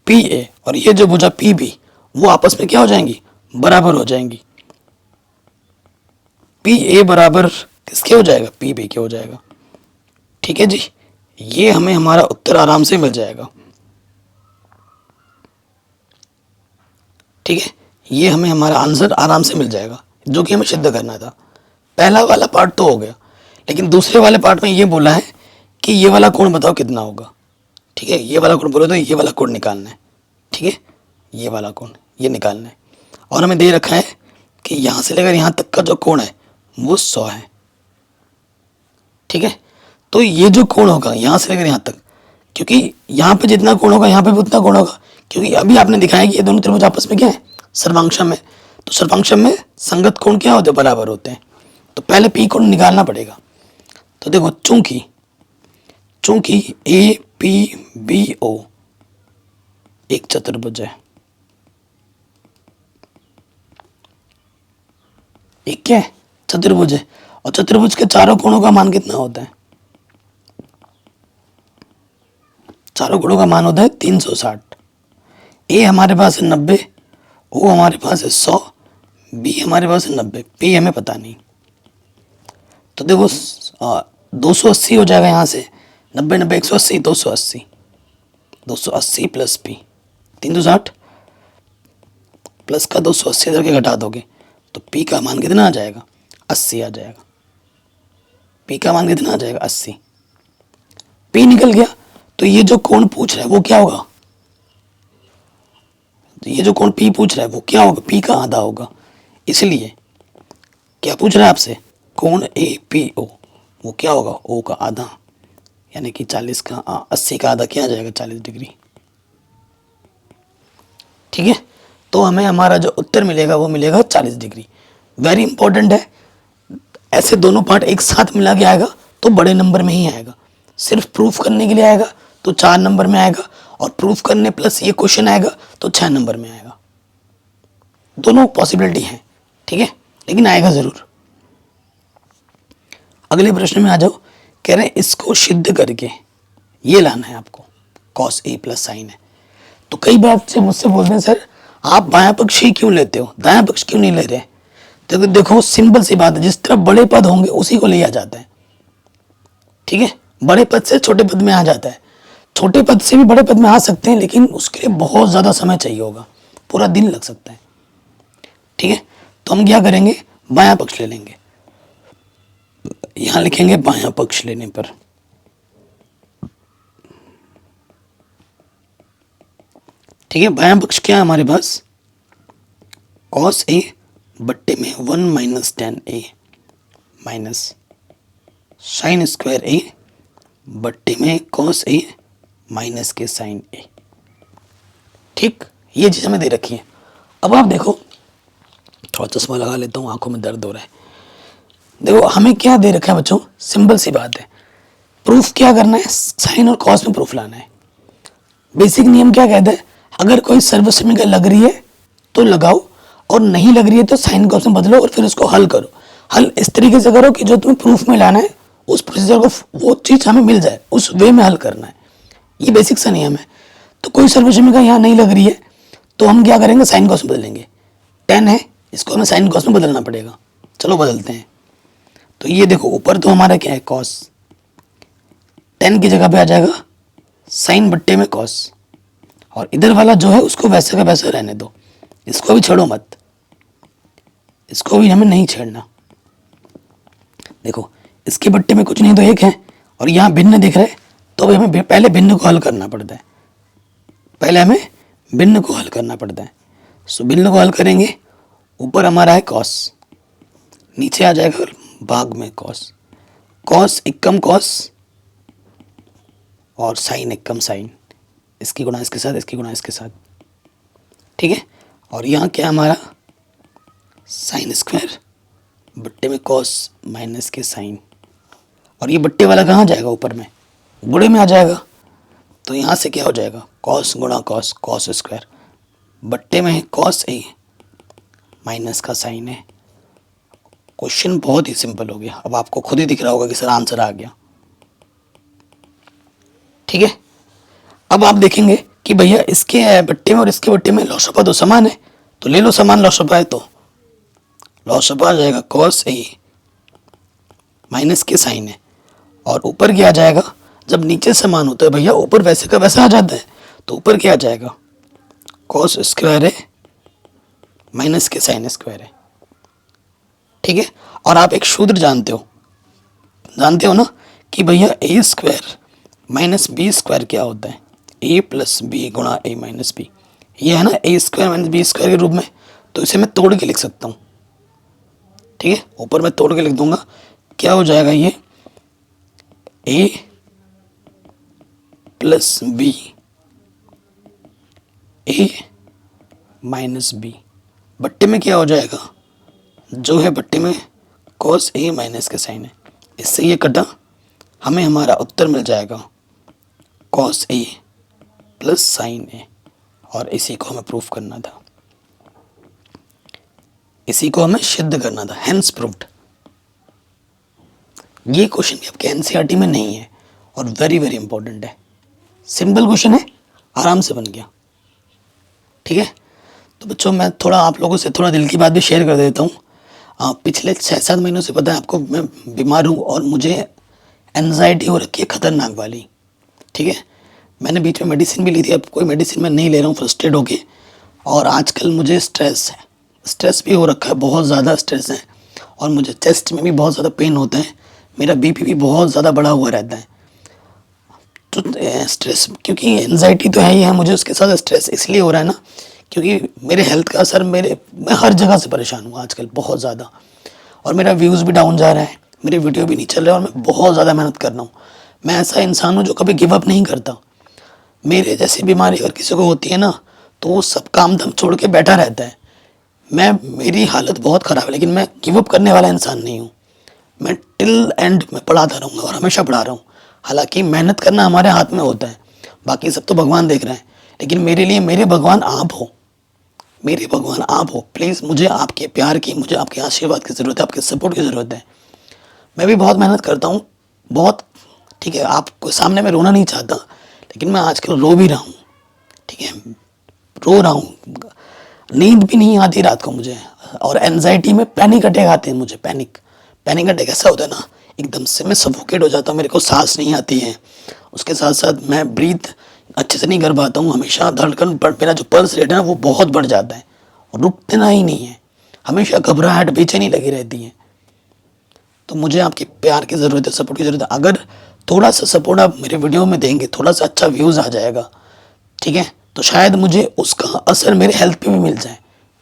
पी ए और ये जो भुजा पी बी वो आपस में क्या हो जाएंगी, बराबर हो जाएंगी। पी ए बराबर किसके हो जाएगा, पी बी के हो जाएगा। ठीक है जी, ये हमें हमारा उत्तर आराम से मिल जाएगा। ठीक है, ये हमें हमारा आंसर आराम से मिल जाएगा, जो कि हमें सिद्ध करना था। पहला वाला पार्ट तो हो गया, लेकिन दूसरे वाले पार्ट में ये बोला है कि ये वाला कोण बताओ कितना होगा। ठीक है, ये वाला कोण बोलो तो ये वाला कोण निकालना है। ठीक है, ये वाला कोण ये निकालना है। और हमें दे रखा है कि यहाँ से लेकर यहाँ तक का जो कोण है वो 100 है। ठीक है, तो ये जो कोण होगा यहाँ से लेकर यहाँ तक, क्योंकि यहाँ पे जितना कोण होगा यहाँ पे भी उतना कोण होगा, क्योंकि अभी आपने दिखाया कि ये दोनों त्रिभुज आपस में क्या है, सर्वांशम है। तो सर्वांशम में संगत कोण क्या होते हैं, बराबर होते हैं। तो पहले पी कोण निकालना पड़ेगा। तो देखो चूंकि ए पी बी ओ एक चतुर्भुज है, एक क्या है, चतुर्भुज है। और चतुर्भुज के चारों कोणों का मान कितना होता है, चारों कोणों का मान होता है 360। ए हमारे पास है 90, ओ हमारे पास है 100, बी हमारे पास है 90, पी हमें पता नहीं। तो देखो 280 हो जाएगा यहाँ से, 90 90 180 280, 280 प्लस पी 360 प्लस का 280 इधर के घटा दोगे तो पी का मान कितना आ जाएगा, 80 आ जाएगा। पी का मान कितना आ जाएगा 80। पी निकल गया तो ये जो कोण पूछ रहा है वो क्या होगा, ये जो कोण पी पूछ रहा है वो क्या होगा, पी का आधा होगा। इसलिए क्या पूछ रहा है आपसे, कोण ए पी ओ वो क्या होगा, ओ का आधा, यानी कि 40 का 80 का आधा क्या आ जाएगा 40 डिग्री। ठीक है, तो हमें हमारा जो उत्तर मिलेगा वो मिलेगा 40 डिग्री। वेरी इंपॉर्टेंट है, ऐसे दोनों पार्ट एक साथ मिला के आएगा तो बड़े नंबर में ही आएगा। सिर्फ प्रूफ करने के लिए आएगा तो 4 नंबर में आएगा, और प्रूफ करने प्लस ये क्वेश्चन आएगा तो 6 नंबर में आएगा। दोनों पॉसिबिलिटी है, ठीक है, लेकिन आएगा जरूर। अगले प्रश्न में आ जाओ। कह रहे हैं इसको सिद्ध करके ये लाना है आपको, कॉस ए प्लस साइन है। तो कई बार से मुझसे बोलते हैं सर आप बायां पक्ष ही क्यों लेते हो, दायां पक्ष क्यों नहीं ले रहे। तो देखो सिंपल सी बात है, जिस तरह बड़े पद होंगे उसी को लिया जाता है। ठीक है, बड़े पद से छोटे पद में आ जाता है, छोटे पद से भी बड़े पद में आ सकते हैं, लेकिन उसके लिए बहुत ज़्यादा समय चाहिए होगा, पूरा दिन लग सकता है। ठीक है, तो हम क्या करेंगे, बायां पक्ष ले लेंगे। यहां लिखेंगे बायां पक्ष लेने पर, ठीक है, बायां पक्ष क्या है हमारे पास, कॉस ए बट्टे में 1 माइनस टेन ए माइनस साइन स्क्वायर ए बट्टे में कॉस ए माइनस के साइन ए। ठीक, ये चीज़ हमें दे रखी है। अब आप देखो, थोड़ा चश्मा लगा लेता हूँ, आंखों में दर्द हो रहा है। देखो हमें क्या दे रखा है बच्चों, सिंपल सी बात है, प्रूफ क्या करना है, साइन और कॉस में प्रूफ लाना है। बेसिक नियम क्या कहता है, अगर कोई सर्वसमीकरण लग रही है तो लगाओ, और नहीं लग रही है तो साइन कॉस में बदलो और फिर उसको हल करो। हल इस तरीके से करो कि जो तुम्हें प्रूफ में लाना है उस प्रोसीजर को, वो चीज़ हमें मिल जाए, उस वे में हल करना है। ये बेसिक सा नियम है। तो कोई सर्वसमीकरण यहाँ नहीं लग रही है तो हम क्या करेंगे, साइन कॉस में बदलेंगे। 10 है, इसको हमें साइन कॉस में बदलना पड़ेगा। चलो बदलते हैं। तो ये देखो ऊपर तो हमारा क्या है, कॉस, 10 की जगह पे आ जाएगा साइन बट्टे में कॉस, और इधर वाला जो है उसको वैसे का वैसा रहने दो, इसको भी छेड़ो मत, इसको भी हमें नहीं छेड़ना। देखो इसके बट्टे में कुछ नहीं तो एक है, और यहाँ भिन्न दिख रहा है, तो हमें पहले भिन्न को हल करना पड़ता है, पहले हमें भिन्न को हल करना पड़ता है। सो भिन्न को हल करेंगे, ऊपर हमारा है कॉस, नीचे आ जाएगा भाग में कॉस, कॉस एकम कॉस और साइन एकम साइन, इसकी गुणा इसके साथ, इसकी गुणा इसके साथ। ठीक है, और यहाँ क्या हमारा साइन स्क्वायर बट्टे में कॉस माइनस के साइन, और ये बट्टे वाला कहाँ जाएगा, ऊपर में गुणे में आ जाएगा। तो यहाँ से क्या हो जाएगा, कॉस गुणा कॉस, कॉस स्क्वायर बट्टे में कॉस ए माइनस का साइन है। क्वेश्चन बहुत ही सिंपल हो गया। अब आपको खुद ही दिख रहा होगा कि सर आंसर आ गया। ठीक है, अब आप देखेंगे कि भैया इसके बट्टे में और इसके बट्टे में लॉसपा तो समान है, तो ले लो समान लॉसपा है, तो लॉसपा आ जाएगा कॉस ए माइनस के साइन है, और ऊपर क्या आ जाएगा, जब नीचे समान होता है भैया ऊपर वैसे का वैसा आ जाता है, तो ऊपर क्या आ जाएगा, कॉस स्क्वायर है माइनस के साइन स्क्वायर है। ठीक है, और आप एक सूत्र जानते हो ना कि भैया ए स्क्वायर माइनस बी स्क्वायर क्या होता है, ए प्लस बी गुणा ए माइनस बी। ये है ना ए स्क्वायर माइनस बी स्क्वायर के रूप में, तो इसे मैं तोड़ के लिख सकता हूँ। ठीक है, ऊपर मैं तोड़ के लिख दूंगा, क्या हो जाएगा, ये ए प्लस बी ए माइनस बी, बट्टे में क्या हो जाएगा, जो है बट्टे में कॉस ए माइनस के साइन है, इससे ये कटा, हमें हमारा उत्तर मिल जाएगा कॉस ए प्लस साइन ए, और इसी को हमें प्रूफ करना था, इसी को हमें सिद्ध करना था, हेंस प्रूव्ड। ये क्वेश्चन आपके एनसीईआरटी में नहीं है और वेरी वेरी इंपॉर्टेंट है। सिंपल क्वेश्चन है, आराम से बन गया। ठीक है, तो बच्चों मैं थोड़ा आप लोगों से थोड़ा दिल की बात भी शेयर कर देता हूँ। पिछले 6-7 महीनों से पता है आपको मैं बीमार हूँ और मुझे एनजाइटी हो रखी है खतरनाक वाली। ठीक है, मैंने बीच में मेडिसिन भी ली थी, अब कोई मेडिसिन मैं नहीं ले रहा हूँ फ्रस्ट्रेट होके, और आजकल मुझे स्ट्रेस भी हो रखा है, बहुत ज़्यादा स्ट्रेस है, और मुझे चेस्ट में भी बहुत ज़्यादा पेन होता है, मेरा बीपी भी बहुत ज़्यादा बढ़ा हुआ रहता है। तो स्ट्रेस, क्योंकि एनजाइटी तो है ही है मुझे, उसके साथ स्ट्रेस इसलिए हो रहा है ना क्योंकि मेरे हेल्थ का असर, मैं हर जगह से परेशान हूँ आजकल बहुत ज़्यादा, और मेरा व्यूज़ भी डाउन जा रहा है, मेरे वीडियो भी नहीं चल रहे और मैं बहुत ज़्यादा मेहनत कर रहा हूँ। मैं ऐसा इंसान हूँ जो कभी गिव अप नहीं करता। मेरे जैसी बीमारी अगर किसी को होती है ना तो वो सब काम धाम छोड़ के बैठा रहता है। मेरी हालत बहुत ख़राब है लेकिन मैं गिव अप करने वाला इंसान नहीं हूँ। मैं टिल एंड में पढ़ाता रहूँगा और हमेशा पढ़ा रहा हूँ। हालांकि मेहनत करना हमारे हाथ में होता है, बाकी सब तो भगवान देख रहे हैं, लेकिन मेरे लिए मेरे भगवान आप हो, मेरे भगवान आप हो। प्लीज़ मुझे आपके प्यार की, मुझे आपके आशीर्वाद की ज़रूरत है, आपके सपोर्ट की ज़रूरत है। मैं भी बहुत मेहनत करता हूँ, बहुत, ठीक है, आपको सामने मैं रोना नहीं चाहता लेकिन मैं आजकल रो भी रहा हूँ, ठीक है, रो रहा हूँ। नींद भी नहीं आती रात को मुझे, और एनजाइटी में पैनिक अटैक आते हैं मुझे। पैनिक अटैक ऐसा होता है ना, एकदम से मैं सफोकेट हो जाता हूँ, मेरे को सांस नहीं आती है, उसके साथ साथ मैं ब्रीथ अच्छे से नहीं कर पाता हूँ, हमेशा धड़कन मेरा जो पल्स रेट है ना वो बहुत बढ़ जाता है और रुकना ही नहीं है, हमेशा घबराहट बेचैनी लगी रहती है। तो मुझे आपके प्यार की ज़रूरत है, सपोर्ट की ज़रूरत है। अगर थोड़ा सा सपोर्ट आप मेरे वीडियो में देंगे, थोड़ा सा अच्छा व्यूज़ आ जाएगा, ठीक है, तो शायद मुझे उसका असर मेरे हेल्थ पे भी मिल जाए,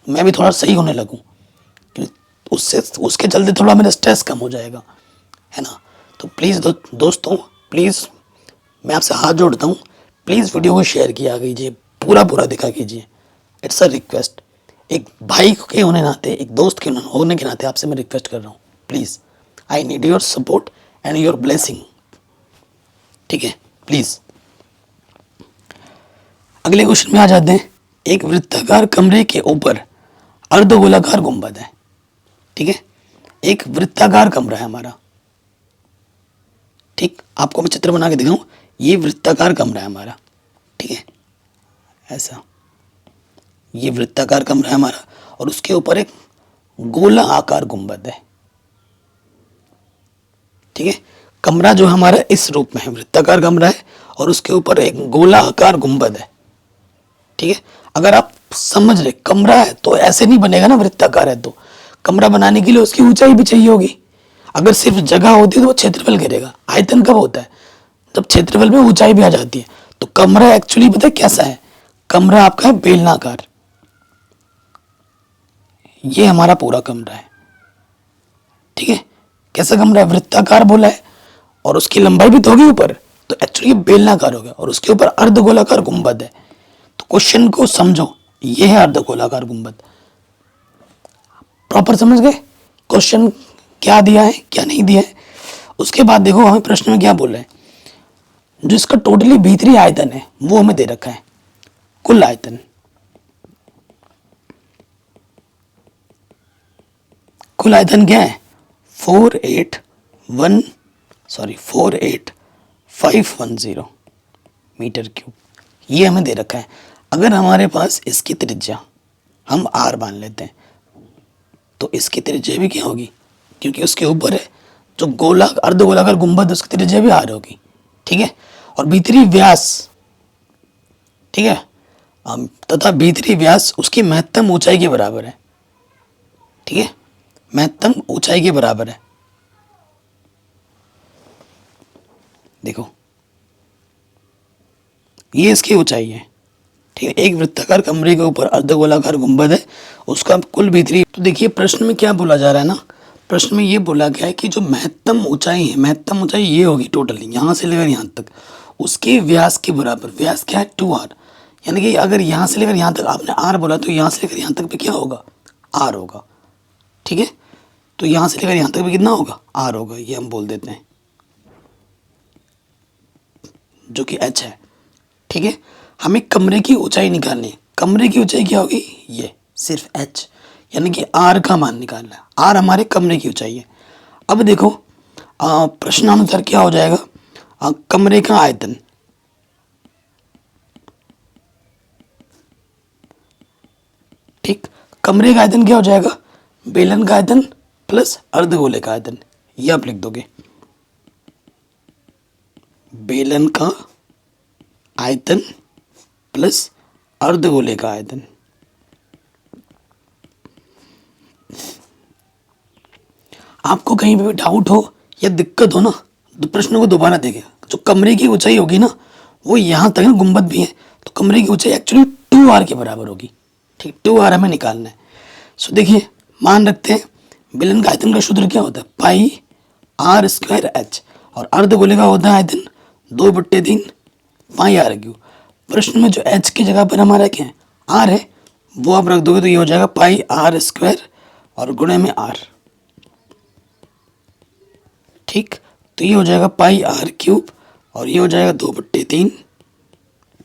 मैं भी थोड़ा सही होने लगूँ, उससे उसके चलते थोड़ा मेरा स्ट्रेस कम हो जाएगा, है ना। तो प्लीज़ दोस्तों, प्लीज़ मैं आपसे हाथ जोड़ता हूँ, प्लीज़ वीडियो को शेयर किया कीजिए, पूरा पूरा देखा कीजिए। इट्स अ रिक्वेस्ट, एक भाई के होने नाते, एक दोस्त के होने के नाते आपसे मैं रिक्वेस्ट कर रहा हूँ, please I need your support and your blessing, ठीक है, प्लीज़। अगले क्वेश्चन में आ जाते हैं। एक वृत्ताकार कमरे के ऊपर अर्धगोलाकार गुंबद है, ठीक है, एक वृत्ताकार कमरा है हमारा, ठीक, आपको मैं चित्र बना के दिखाऊं, ये वृत्ताकार कमरा है हमारा, ठीक है, ऐसा, ये वृत्ताकार कमरा है हमारा और उसके ऊपर एक गोला आकार गुंबद है, ठीक है। कमरा जो हमारा इस रूप में है, वृत्ताकार कमरा है और उसके ऊपर एक गोला आकार गुंबद है, ठीक है। अगर आप समझ रहे कमरा है तो ऐसे नहीं बनेगा ना, वृत्ताकार है तो कमरा बनाने के लिए उसकी ऊंचाई भी चाहिए होगी। अगर सिर्फ जगह होती है तो वो क्षेत्रफल गिरेगा। आयतन कब होता है? जब क्षेत्रफल में ऊंचाई भी आ जाती है। तो कमरा एक्चुअली पता है कैसा है? कमरा आपका है बेलनाकार, ये हमारा पूरा कमरा है, ठीक है। कैसा कमरा है? वृत्ताकार बोला है और उसकी लंबाई भी तो होगी ऊपर, तो एक्चुअली बेलनाकार हो गया और उसके ऊपर अर्धगोलाकार गुंबद है। तो क्वेश्चन को समझो, ये है अर्धगोलाकार गुंबद। प्रॉपर समझ गए क्वेश्चन क्या दिया है क्या नहीं दिया है? उसके बाद देखो हमें प्रश्न में क्या बोल रहे हैं, जो इसका टोटली भीतरी आयतन है वो हमें दे रखा है, कुल आयतन, कुल आयतन क्या है? 48510 मीटर क्यूब, ये हमें दे रखा है। अगर हमारे पास इसकी त्रिज्या हम r मान लेते हैं तो इसकी त्रिज्या भी क्या होगी? क्योंकि उसके ऊपर है जो गोला अर्धगोलाकार गुंबद, उसकी त्रिज्या भी r होगी, ठीक है। और भीतरी व्यास, ठीक है, तथा भीतरी व्यास उसकी महत्तम ऊंचाई के बराबर है, ठीक है, महत्तम ऊंचाई के बराबर है। देखो ये इसकी ऊंचाई है, ठीक है। एक वृत्ताकार कमरे के ऊपर अर्धगोलाकार गुंबद है, उसका कुल भीतरी। तो देखिए प्रश्न में क्या बोला जा रहा है ना, प्रश्न में ये बोला गया है कि जो महत्तम ऊंचाई है, महत्तम ऊंचाई ये होगी टोटली यहाँ से लेकर यहाँ तक, उसके व्यास के बराबर। व्यास क्या है? 2r, यानी कि अगर यहाँ से लेकर यहाँ तक आपने r बोला तो यहाँ से लेकर यहाँ तक भी क्या होगा? r होगा, ठीक है। तो यहाँ से लेकर यहाँ तक भी कितना होगा? r होगा, ये हम बोल देते हैं, जो कि h है, ठीक है। हमें कमरे की ऊंचाई निकालनी है। कमरे की ऊंचाई क्या होगी? ये सिर्फ h, यानी कि r का मान निकालना है। r हमारे कमरे की ऊंचाई है। अब देखो प्रश्नानुसार क्या हो जाएगा? कमरे का आयतन, ठीक, कमरे का आयतन क्या हो जाएगा? बेलन का आयतन प्लस अर्धगोले का आयतन, ये आप लिख दोगे। बेलन का आयतन प्लस अर्धगोले का आयतन। आपको कहीं भी डाउट हो या दिक्कत हो ना तो प्रश्न को दोबारा देखें। जो कमरे की ऊंचाई होगी ना वो यहाँ तक ना, गुंबद भी है तो कमरे की ऊंचाई एक्चुअली 2r के बराबर होगी। ठीक, 2r हमें निकालना है। सो देखिए, मान रखते हैं बेलन का आयतन का सूत्र क्या होता है, पाई आर स्क्वायर एच, और अर्धगोले का होता है आयतन 2/3 पाई आर क्यूब। प्रश्न में जो एच की जगह पर हमारा क्या है, आर है, वो आप रख दोगे तो ये हो जाएगा पाई आर स्क्वायर और गुणे में आर। ठीक, तो ये हो जाएगा पाई आर क्यूब और ये हो जाएगा 2/3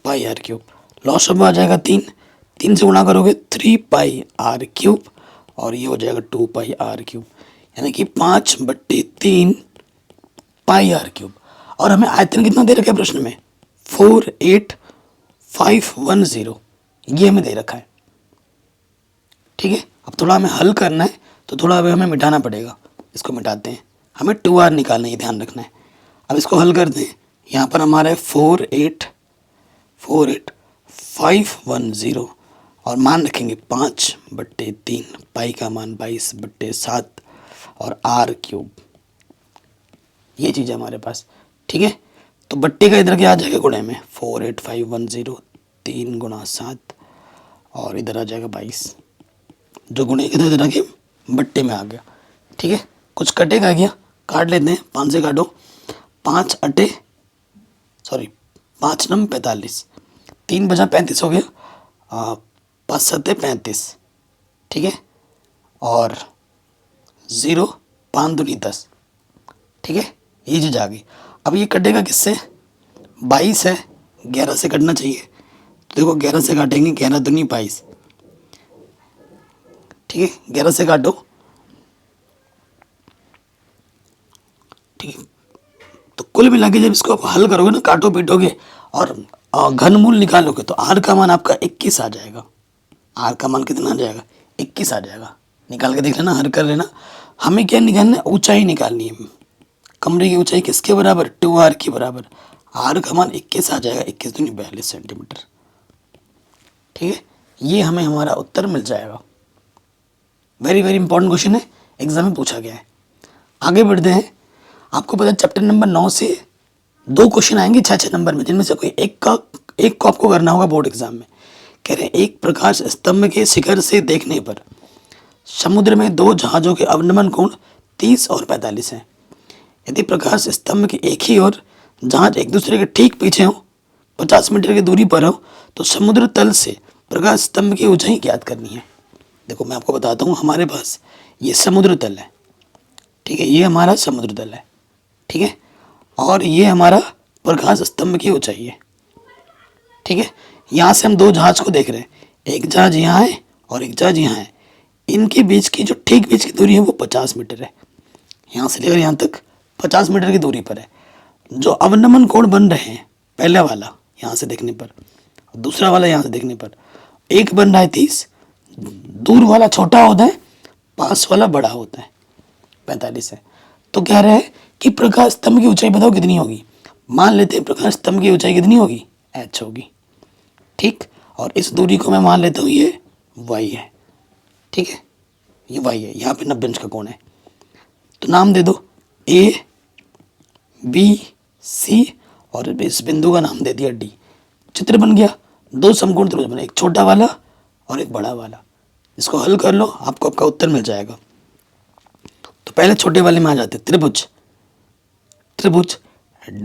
पाई आर क्यूब। लॉस ऑफ आ जाएगा 3, 3 से गुणा करोगे 3 पाई आर क्यूब और ये हो जाएगा 2 पाई आर क्यूब, यानी कि 5/3 पाई आर क्यूब। और हमें आयतन कितना दे रखा है प्रश्न में, 48510, ये हमें दे रखा है। ठीक है, अब थोड़ा हमें हल करना है तो थोड़ा हमें मिटाना पड़ेगा। इसको मिटाते हैं, हमें 2r निकालना है, ये ध्यान रखना है। अब इसको हल करते हैं। यहाँ पर हमारा है 48510 और मान रखेंगे 5/3, पाई का मान 22/7 और आर क्यूब, ये चीज़ है हमारे पास। ठीक है, तो बट्टे का इधर क्या आ जाएगा गुणे में, 48510 3 गुणा 7 और इधर आ जाएगा 22, जो गुणे के इधर आके बट्टे में आ गया। ठीक है, कुछ कटेगा क्या, काट लेते हैं, 5 से काटो, 5 9 45, 3 बजा 35 हो गया, 5 7 35। ठीक है, और 0 5 दूनी 10। ठीक है, ये चीज़ आ गई। अब ये कटेगा किससे, 22 है, 11 से कटना चाहिए, तो देखो 11 से काटेंगे, 11 दूनी 22। ठीक है, 11 से काटो। ठीक है, तो कुल मिला के जब इसको आप हल करोगे ना, काटो पीटोगे और घनमूल निकालोगे तो आर का मान आपका 21 आ जाएगा। आर का मान कितना आ जाएगा, 21 आ जाएगा। निकाल के देख लेना, हल कर लेना। हमें क्या निकालना है, ऊंचाई निकालनी है। कमरे की ऊंचाई किसके बराबर, 2r के बराबर। आर का मान 21 आ जाएगा, 21 दूनी 42 सेंटीमीटर। ठीक है, ये हमें हमारा उत्तर मिल जाएगा। वेरी वेरी इंपॉर्टेंट क्वेश्चन है, एग्जाम में पूछा गया है। आगे बढ़ते हैं। आपको पता है चैप्टर नंबर 9 से 2 क्वेश्चन आएंगे 6-6 नंबर में, जिनमें से कोई एक को आपको करना होगा बोर्ड एग्जाम में। कह रहे हैं एक प्रकाश स्तंभ के शिखर से देखने पर समुद्र में 2 जहाज़ों के अवनमन कोण 30 और 45 हैं। यदि प्रकाश स्तंभ की एक ही ओर जहाज एक दूसरे के ठीक पीछे हो, 50 मीटर की दूरी पर हो, तो समुद्र तल से प्रकाश स्तंभ की ऊंचाई ज्ञात करनी है। देखो मैं आपको बताता हूँ, हमारे पास ये समुद्र तल है। ठीक है, ये हमारा समुद्र तल है। ठीक है, और ये हमारा प्रकाश स्तंभ की ऊंचाई है। ठीक है, यहाँ से हम 2 जहाज को देख रहे हैं, एक जहाज यहाँ है और एक जहाज यहाँ है। इनके बीच की जो ठीक बीच की दूरी है वो 50 मीटर है। यहाँ से लेकर यहाँ तक 50 मीटर की दूरी पर है। जो अवनमन कोण बन रहे हैं, पहला वाला यहाँ से देखने पर, दूसरा वाला यहाँ से देखने पर, एक बन रहा है 30, दूर वाला छोटा होता है, पास वाला बड़ा होता है, 45 है। तो कह रहे हैं कि प्रकाश स्तंभ की ऊंचाई बताओ कितनी होगी। मान लेते हैं प्रकाश स्तंभ की ऊंचाई कितनी होगी, h होगी। ठीक, और इस दूरी को मैं मान लेता हूँ ये y है। ठीक है, ये y है, यहाँ पे 90 अंश का कोण है। तो नाम दे दो A B C और इस बिंदु का नाम दे दिया D। चित्र बन गया, 2 समकोण त्रिभुज बने, एक छोटा वाला और एक बड़ा वाला। इसको हल कर लो, आपको आपका उत्तर मिल जाएगा। तो पहले छोटे वाले में आ जाते, त्रिभुज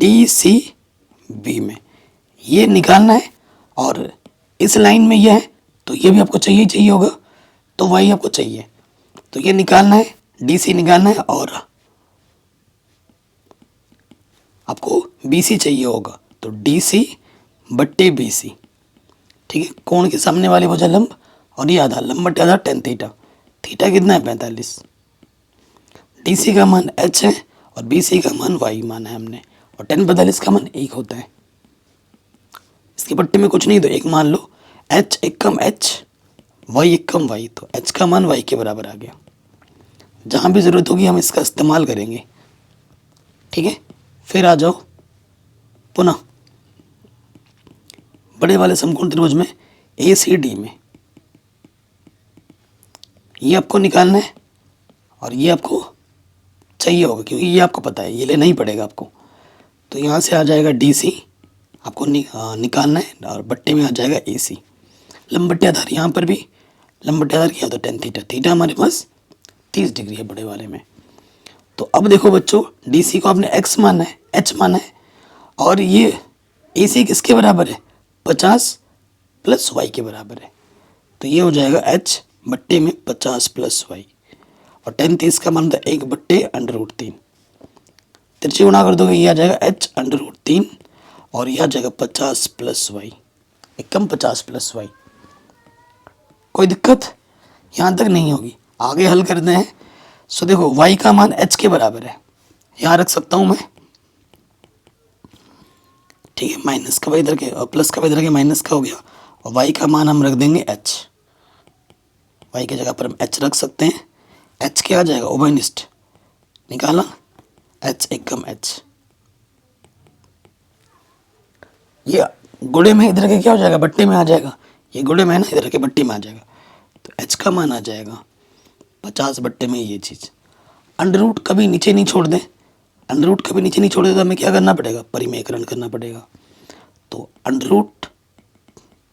DCB में ये निकालना है, और इस लाइन में ये है तो ये भी आपको चाहिए होगा, तो वही आपको चाहिए। तो ये निकालना है, DC निकालना है, और आपको BC चाहिए होगा, तो DC/BC। ठीक है, कोण के सामने वाली भुजा लंब और ये आधा, लंब बटे आधा tan थीटा। थीटा कितना है, 45। DC का मान h है और BC का मान y माना है हमने, और tan 45 का मान 1 होता है। इसके पट्टे में कुछ नहीं, तो एक मान लो, h एक कम h, y एक कम y, तो h का मान y के बराबर आ गया। जहाँ भी ज़रूरत होगी हम इसका इस्तेमाल करेंगे। ठीक है, फिर आ जाओ पुनः बड़े वाले समकोण त्रिभुज में ACD में, ये आपको निकालना है और ये आपको चाहिए होगा, क्योंकि ये आपको पता है, ये लेना ही पड़ेगा आपको। तो यहाँ से आ जाएगा DC आपको निकालना है, और बट्टे में आ जाएगा AC। लंबट्टे आधार यहाँ पर भी, लंबट्टे आधार क्या होता है, tan थीटा। थीटा हमारे पास 30 डिग्री है बड़े वाले में। तो अब देखो बच्चों, DC को आपने x माना है, h माना है, और ये AC किसके बराबर है, 50 + y के बराबर है। तो ये हो जाएगा h बट्टे में 50 + y, और tan 30 का मान था 1/√3। तिरछी गुणा कर दोगे, ये आ जाएगा h √3, और यह आ जाएगा 50 + y, एकम 50 + y। कोई दिक्कत यहाँ तक नहीं होगी, आगे हल करते हैं। सो देखो y का मान h के बराबर है, यहाँ रख सकता हूँ मैं, ठीक है। माइनस का y इधर के और प्लस का y इधर के, माइनस का हो गया, और y का मान हम रख देंगे h। y की जगह पर हम h रख सकते हैं। h क्या आ जाएगा, उभयनिष्ठ निकाला, h एकम h। ये गुणे में इधर के क्या हो जाएगा, बट्टे में आ जाएगा। ये गुणे में है ना, इधर के बट्टे में आ जाएगा। तो h का मान आ जाएगा 50 बट्टे में ये चीज़। अंडर रूट कभी नीचे नहीं छोड़ दें, अंडर रूट कभी नीचे नहीं छोड़ दे तो हमें क्या करना पड़ेगा, परिमेयकरण करना पड़ेगा। तो अंडर रूट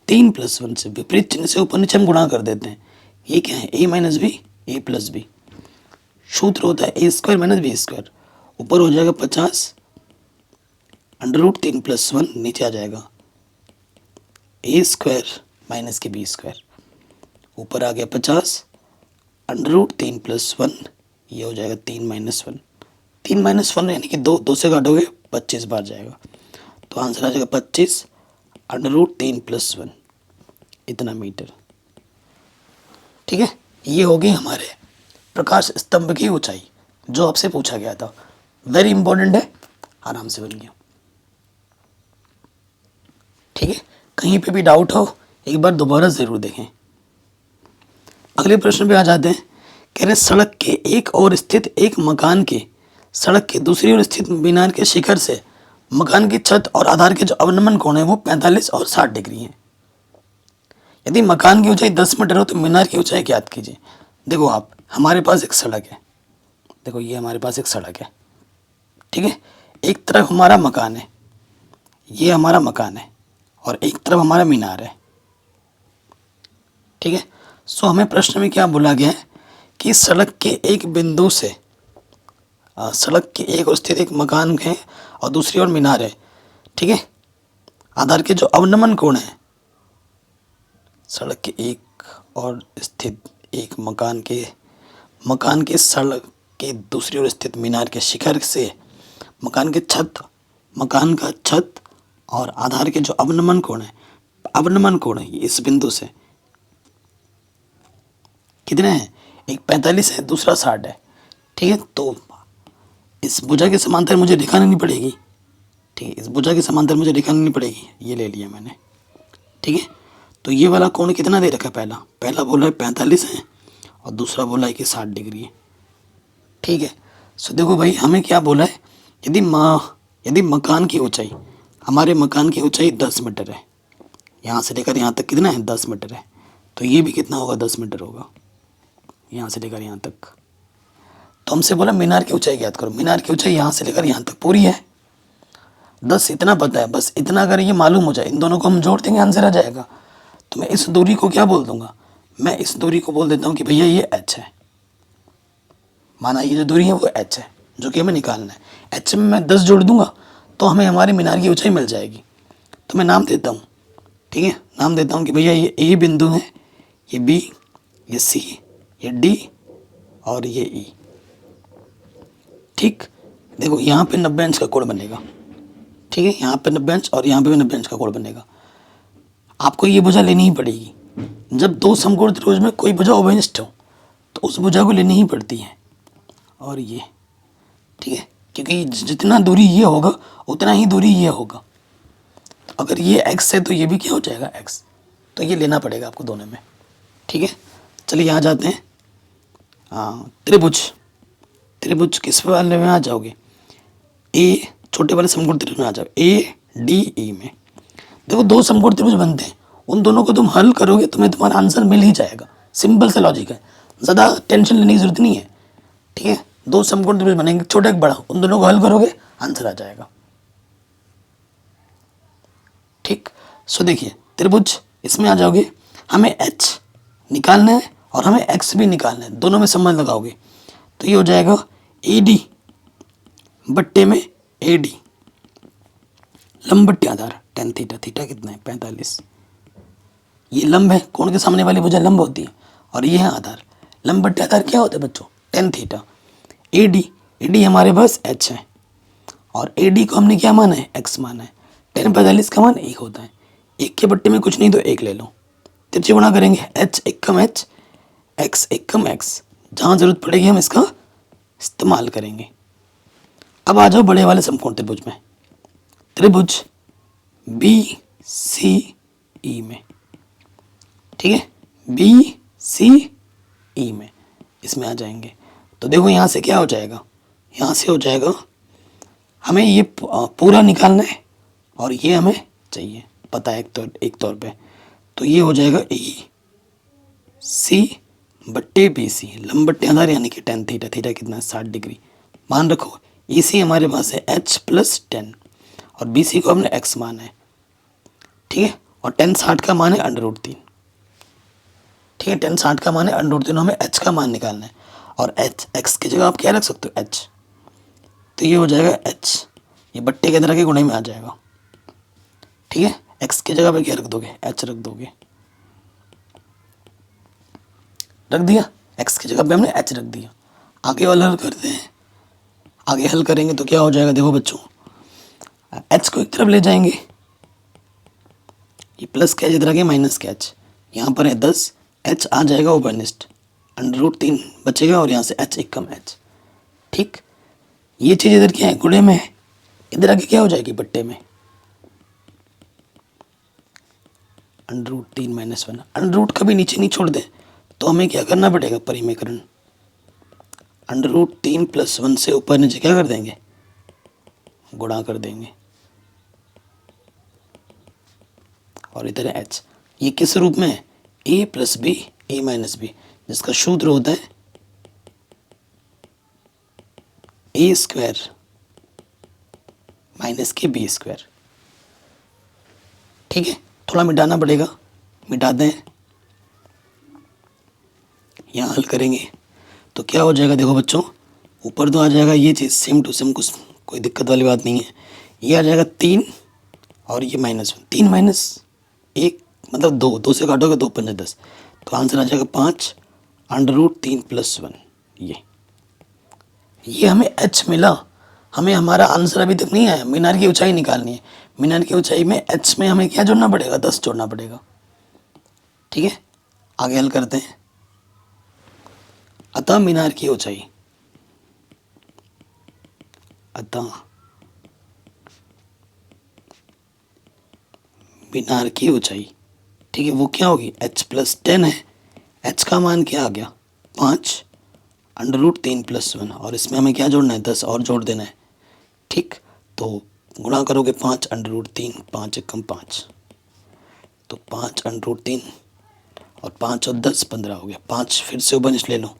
3 + 1 से विपरीत चिन्ह से ऊपर नीचे हम गुणा कर देते हैं। ये क्या है, a - b a + b। सूत्र होता है a² - b²। ऊपर हो जाएगा 50, अंडर रूट 3 + 1 नीचे आ जाएगा a² - के b²। ऊपर आ गया 50, अंडर रूट 3 + 1, ये हो जाएगा 3 - 1। 3 - 1 यानी कि 2 से काटोगे 25 बार जाएगा। तो आंसर आ जाएगा 25 अंडर रूट 3 + 1 इतना मीटर। ठीक है, ये होगी हमारे प्रकाश स्तंभ की ऊंचाई, जो आपसे पूछा गया था। वेरी इंपॉर्टेंट है, आराम से बन गया। ठीक है, कहीं पे भी डाउट हो एक बार दोबारा ज़रूर देखें। अगले प्रश्न पे आ जाते हैं। कह रहे सड़क के एक ओर स्थित एक मकान के सड़क के दूसरी ओर स्थित मीनार के शिखर से मकान की छत और आधार के जो अवनमन कोण है वो 45 और 60 डिग्री है। यदि मकान की ऊंचाई 10 मीटर हो तो मीनार की ऊंचाई ज्ञात कीजिए। देखो आप, हमारे पास एक सड़क है, देखो ये हमारे पास एक सड़क है, ठीक है। एक तरफ हमारा मकान है, ये हमारा मकान है, और एक तरफ हमारा मीनार है, ठीक है। सो हमें प्रश्न में क्या बोला गया है कि सड़क के एक बिंदु से सड़क के एक ओर स्थित एक मकान है और दूसरी ओर मीनार है, ठीक है। आधार के जो अवनमन कोण है, सड़क के एक और स्थित एक मकान के सड़क के दूसरी ओर स्थित मीनार के शिखर से मकान का छत और आधार के जो अवनमन कोण है इस बिंदु से कितने हैं, एक 45 है, दूसरा 60 है, ठीक है। तो इस भुजा के समांतर मुझे रेखा लेनी पड़ेगी, ठीक है। इस भुजा के समांतर मुझे रेखा लेनी पड़ेगी, ये ले लिया मैंने, ठीक है। तो ये वाला कोण कितना दे रखा है, पहला बोला है 45 है और दूसरा बोला है कि 60 डिग्री है, ठीक है। सो देखो भाई, हमें क्या बोला है, यदि मकान की ऊंचाई, हमारे मकान की ऊंचाई 10 मीटर है, यहाँ से लेकर यहाँ तक कितना है, 10 मीटर है, तो ये भी कितना होगा, 10 मीटर होगा, यहाँ से लेकर यहाँ तक। तो हमसे बोला मीनार की ऊंचाई ज्ञात करो। मीनार की ऊंचाई यहाँ से लेकर यहाँ तक पूरी है 10, इतना पता है, बस इतना अगर ये मालूम हो जाए, इन दोनों को हम जोड़ देंगे, आंसर आ जाएगा। तो मैं इस दूरी को क्या बोल दूंगा, मैं इस दूरी को बोल देता हूँ कि भैया ये h है। माना ये जो दूरी है वो h है, जो कि हमें निकालना है। h में मैं 10 जोड़ दूंगा तो हमें हमारी मीनार की ऊंचाई मिल जाएगी। तो मैं नाम देता हूँ, ठीक है, नाम देता हूँ कि भैया ये A बिंदु है, ये B, ये C, ये D और ये E, ठीक। देखो यहाँ पे 90 अंश का कोण बनेगा, ठीक है, यहाँ पे 90 अंश और यहाँ पे भी 90 अंश का कोण बनेगा। आपको ये भुजा लेनी ही पड़ेगी। जब दो समकोण त्रिभुज में कोई भुजा उभयनिष्ठ हो तो उस भुजा को लेनी ही पड़ती है, और ये, ठीक है, क्योंकि जितना दूरी ये होगा उतना ही दूरी ये होगा। तो अगर ये x है तो ये भी क्या हो जाएगा, x। तो ये लेना पड़ेगा आपको दोनों में, ठीक है। चलिए यहाँ जाते हैं, त्रिभुज किस वाले में आ जाओगे, ए छोटे वाले समकोण त्रिभुज में आ जाओ, ADE में। देखो दो समकोण त्रिभुज बनते हैं, उन दोनों को तुम हल करोगे तुम्हें तुम्हारा आंसर मिल ही जाएगा। सिंपल सा लॉजिक है, ज़्यादा टेंशन लेने की जरूरत नहीं है, ठीक है। दो समकोण त्रिभुज बनेंगे, छोटा एक बड़ा, उन दोनों को हल करोगे आंसर आ जाएगा। ठीक, सो देखिए त्रिभुज इसमें आ जाओगे, हमें एच निकालना है और हमें एक्स भी निकालना है, दोनों में संबंध लगाओगे तो ये हो जाएगा ए डी बट्टे में ए डी, लंब बट्टे आधार टेन थीटा, थीटा कितना है 45, ये लंब है, कोण के सामने वाली भुजा लंब होती है, और ये है आधार, लंब बट्टे आधार क्या होता है बच्चों टेन थीटा। ए डी हमारे पास एच है और ए डी को हमने क्या माना है एक्स माना है, टेन 45 का मान एक होता है, एक के बट्टे में कुछ नहीं तो एक ले लो, तिरछे गुणा करेंगे एच एक कम एच, एक्स एक कम एक्स, जहाँ जरूरत पड़ेगी हम इसका इस्तेमाल करेंगे। अब आ जाओ बड़े वाले समकोण त्रिभुज में, त्रिभुज बी सी ई में, ठीक है, बी सी ई में इसमें आ जाएंगे तो देखो यहाँ से क्या हो जाएगा, यहाँ से हो जाएगा हमें ये पूरा निकालना है और ये हमें चाहिए पता है एक तौर पे, तो ये हो जाएगा ई सी बट्टे बी सी, लंब बट्टे आधार यानी कि टेन थीटा, थीटा कितना है 60 डिग्री, मान रखो ई सी हमारे पास है एच प्लस 10 और बी सी को हमने एक्स माना है, ठीक है, और 10 60 का मान है √3, ठीक है, 10 60 का मान है √3, हमें एच का मान निकालना है और एच एक्स की जगह आप क्या रख सकते हो एच, तो ये हो जाएगा एच, ये बट्टे के तरह के गुणे में आ जाएगा, ठीक है, एक्स की जगह पे क्या रख दोगे एच रख दोगे, रख दिया, एक्स की जगह पे हमने एच रख दिया। आगे वाला हल करते हैं, आगे हल करेंगे तो क्या हो जाएगा देखो बच्चों, एच को एक तरफ ले जाएंगे, ये प्लस का एच इधर आगे माइनस का एच, यहाँ पर है 10, एच आ जाएगा ऊपरनिस्ट, √3 बचेगा और यहाँ से एच एक कम एच, ठीक, ये चीज़ इधर क्या है गुणे में है, इधर आगे क्या हो जाएगी बट्टे में, √3 - 1, √ कभी नीचे नहीं छोड़ दे तो हमें क्या करना पड़ेगा परिमेयकरण, √3 + 1 से ऊपर नीचे क्या कर देंगे गुणा कर देंगे, और इधर है एच, ये किस रूप में है a + b a - b, जिसका सूत्र होता है a² - के b², ठीक है, थोड़ा मिटाना पड़ेगा, मिटा दें, यहाँ हल करेंगे तो क्या हो जाएगा देखो बच्चों, ऊपर तो आ जाएगा ये चीज़ सेम टू सेम, कुछ कोई दिक्कत वाली बात नहीं है, ये आ जाएगा 3 और ये -1, 3 - 1 मतलब 2, 2 से काटोगे 2 × 5 = 10, तो आंसर आ जाएगा 5 √3 + 1, ये हमें एच मिला, हमें हमारा आंसर अभी तक नहीं आया, मीनार की ऊंचाई निकालनी है, मीनार की ऊंचाई में एच में हमें क्या जोड़ना पड़ेगा 10 जोड़ना पड़ेगा, ठीक है, आगे हल करते हैं। अतः मीनार की ऊंचाई, अतः मीनार की ऊंचाई, ठीक है, वो क्या होगी h + 10 है, h का मान क्या आ गया 5 √3 + 1, और इसमें हमें क्या जोड़ना है 10 और जोड़ देना है, ठीक, तो गुणा करोगे 5 √3, 5 × 5, तो 5 √3 और 5 और 10 15 हो गया, 5 फिर से ऊपर ले लो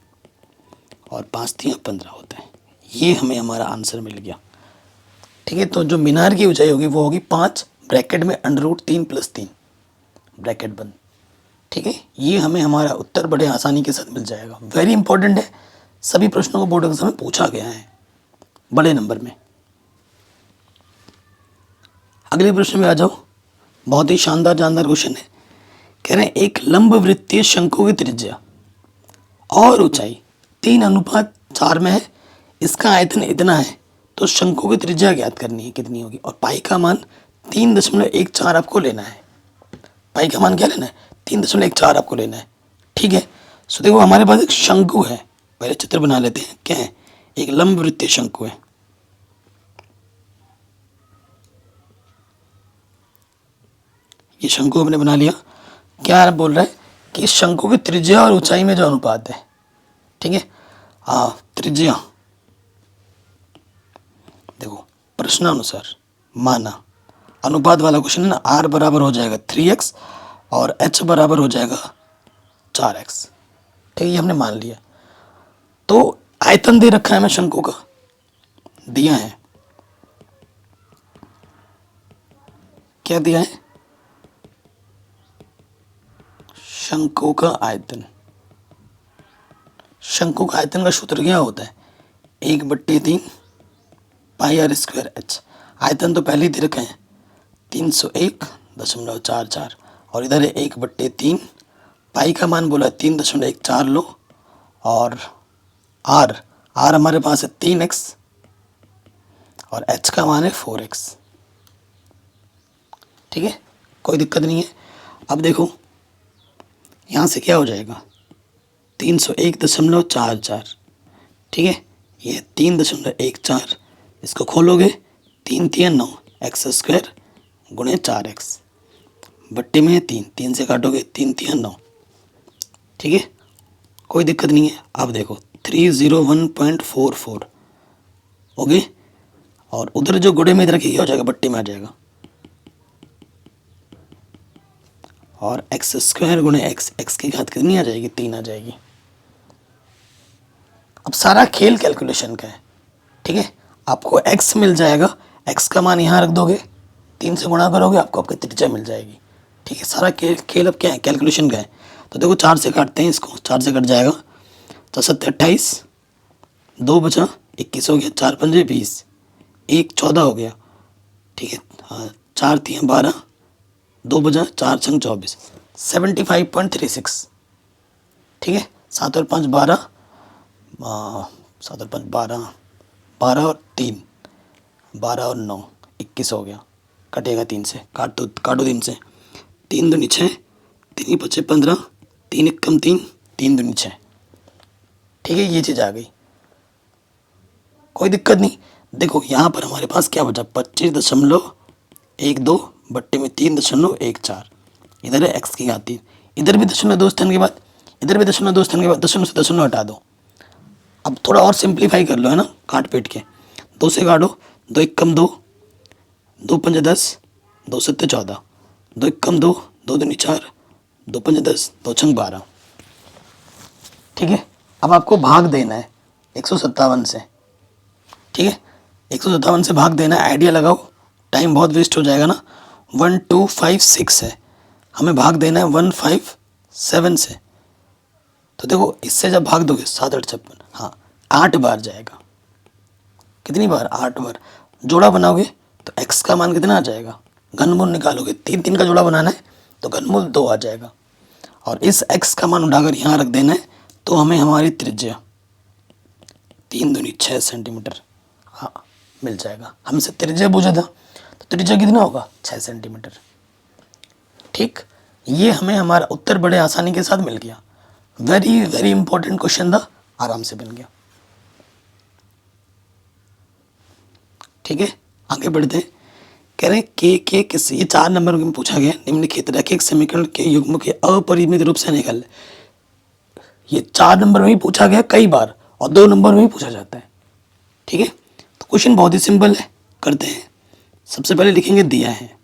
और 5 3 15 होता है, ये हमें हमारा आंसर मिल गया, ठीक है, तो जो मीनार की ऊंचाई होगी वो होगी 5 ब्रैकेट में √3 + 3 ब्रैकेट बंद, ठीक है, ये हमें हमारा उत्तर बड़े आसानी के साथ मिल जाएगा, वेरी इंपॉर्टेंट है, सभी प्रश्नों को बोर्ड एग्जाम में पूछा गया है बड़े नंबर में। अगले प्रश्न में आ जाओ, बहुत ही शानदार क्वेश्चन है, कह रहे हैं एक लंब वृत्तीय शंकु की त्रिज्या और ऊंचाई 3:4 में है, इसका आयतन इतना है, तो शंकु की त्रिज्या ज्ञात करनी है कितनी होगी, और पाई का मान 3.14 आपको लेना है, पाई का मान क्या लेना है 3.14 आपको लेना है, ठीक है। सो देखो हमारे पास एक शंकु है, पहले चित्र बना लेते हैं, क्या है एक लंब वृत्तीय शंकु है, ये शंकु हमने बना लिया, क्या बोल रहा है कि शंकु की त्रिज्या और ऊंचाई में जो अनुपात है, ठीक है, त्रिज्या देखो प्रश्नानुसार माना, अनुपात वाला क्वेश्चन है ना, r बराबर हो जाएगा 3x और h बराबर हो जाएगा 4x, ठीक है, ये हमने मान लिया। तो आयतन दे रखा है हमें शंकु का, दिया है, क्या दिया है, शंकु का आयतन। शंकु का आयतन का सूत्र क्या होता है, 1/3 पाई आर स्क्वायर एच। आयतन तो पहले ही दे रखे हैं 301.44, और इधर है 1/3, पाई का मान बोला 3.14 लो, और आर हमारे पास है 3x, और h का मान है 4x। ठीक है, कोई दिक्कत नहीं है। अब देखो यहाँ से क्या हो जाएगा, 301.44, ठीक है, ये 3.14, इसको खोलोगे 3 3 9, एक्स स्क्वायर गुणे 4x, बट्टे में 3 से काटोगे 3 3 9, ठीक है, कोई दिक्कत नहीं है। अब देखो 301.44 ओके, और उधर जो गुणे में इधर क्या हो जाएगा, बट्टे में आ जाएगा, और एक्स स्क्वायर गुणे एक्स की घात कितनी आ जाएगी, 3 आ जाएगी। अब सारा खेल कैलकुलेशन का है, ठीक है, आपको x मिल जाएगा, x का मान यहाँ रख दोगे, 3 से गुणा करोगे, आपको आपकी त्रिज्या मिल जाएगी। ठीक है, सारा खेल अब क्या है, कैलकुलेशन का है। तो देखो 4 से काटते हैं इसको, 4 से कट जाएगा तो 7 28, 2 बचा 21 हो गया, 4 पंजे 20, 1 14 हो गया, ठीक है, हाँ 4 3 12, 2 बजा 4 छंग 24, 75.36, ठीक है, 7 और 5 12, 7 और 5 12, 12 और 3 12 और 9 21 हो गया, कटेगा 3 से, काटो 3 से, 3 दूनी 6, 3 बचे 15, 3 1 कम 3, 3 दूनी 6, ठीक है, ये चीज़ आ गई, कोई दिक्कत नहीं। देखो यहाँ पर हमारे पास क्या बचा, 25.12 बट्टे में 3.14, इधर है एक्स की घात 3, इधर भी 0.2 स्थान के बाद, इधर भी 0.2 स्थान के बाद 0 से 0 हटा दो। अब थोड़ा और सिंप्लीफाई कर लो, है ना, काट पीट के, 2 से काटो, 2 1 कम 2, 2 5 10, 2 7 14, 2 1 कम 2, 2 दूनी 4, 2 5 10, 2 6 12, ठीक है। अब आपको भाग देना है 157 से, ठीक है, 157 से भाग देना है, आइडिया लगाओ, टाइम बहुत वेस्ट हो जाएगा ना। 1256 है, हमें भाग देना है 157 से, तो देखो इससे जब भाग दोगे 7 8 56, हाँ 8 बार जाएगा, कितनी बार, 8 बार। जोड़ा बनाओगे तो x का मान कितना आ जाएगा, घनमूल निकालोगे, 3 3 का जोड़ा बनाना है तो घनमूल 2 आ जाएगा, और इस x का मान उठाकर यहाँ रख देना है, तो हमें हमारी त्रिज्या 3 दूनी 6 सेंटीमीटर हाँ मिल जाएगा। हमसे त्रिज्या पूछा था, तो त्रिज्या कितना होगा, 6 सेंटीमीटर। ठीक, ये हमें हमारा उत्तर बड़े आसानी के साथ मिल गया। वेरी वेरी इंपॉर्टेंट क्वेश्चन था, आराम से बन गया। ठीक है, आगे बढ़ते हैं। कह रहे हैं के किस, ये 4 नंबर में पूछा गया, निम्नलिखित रैखिक समीकरण के युग्म के अपरिमित रूप से निकल। ये 4 नंबर में ही पूछा गया कई बार, और 2 नंबर में ही पूछा जाता है। ठीक है, तो क्वेश्चन बहुत ही सिंपल है, करते हैं। सबसे पहले लिखेंगे दिया है,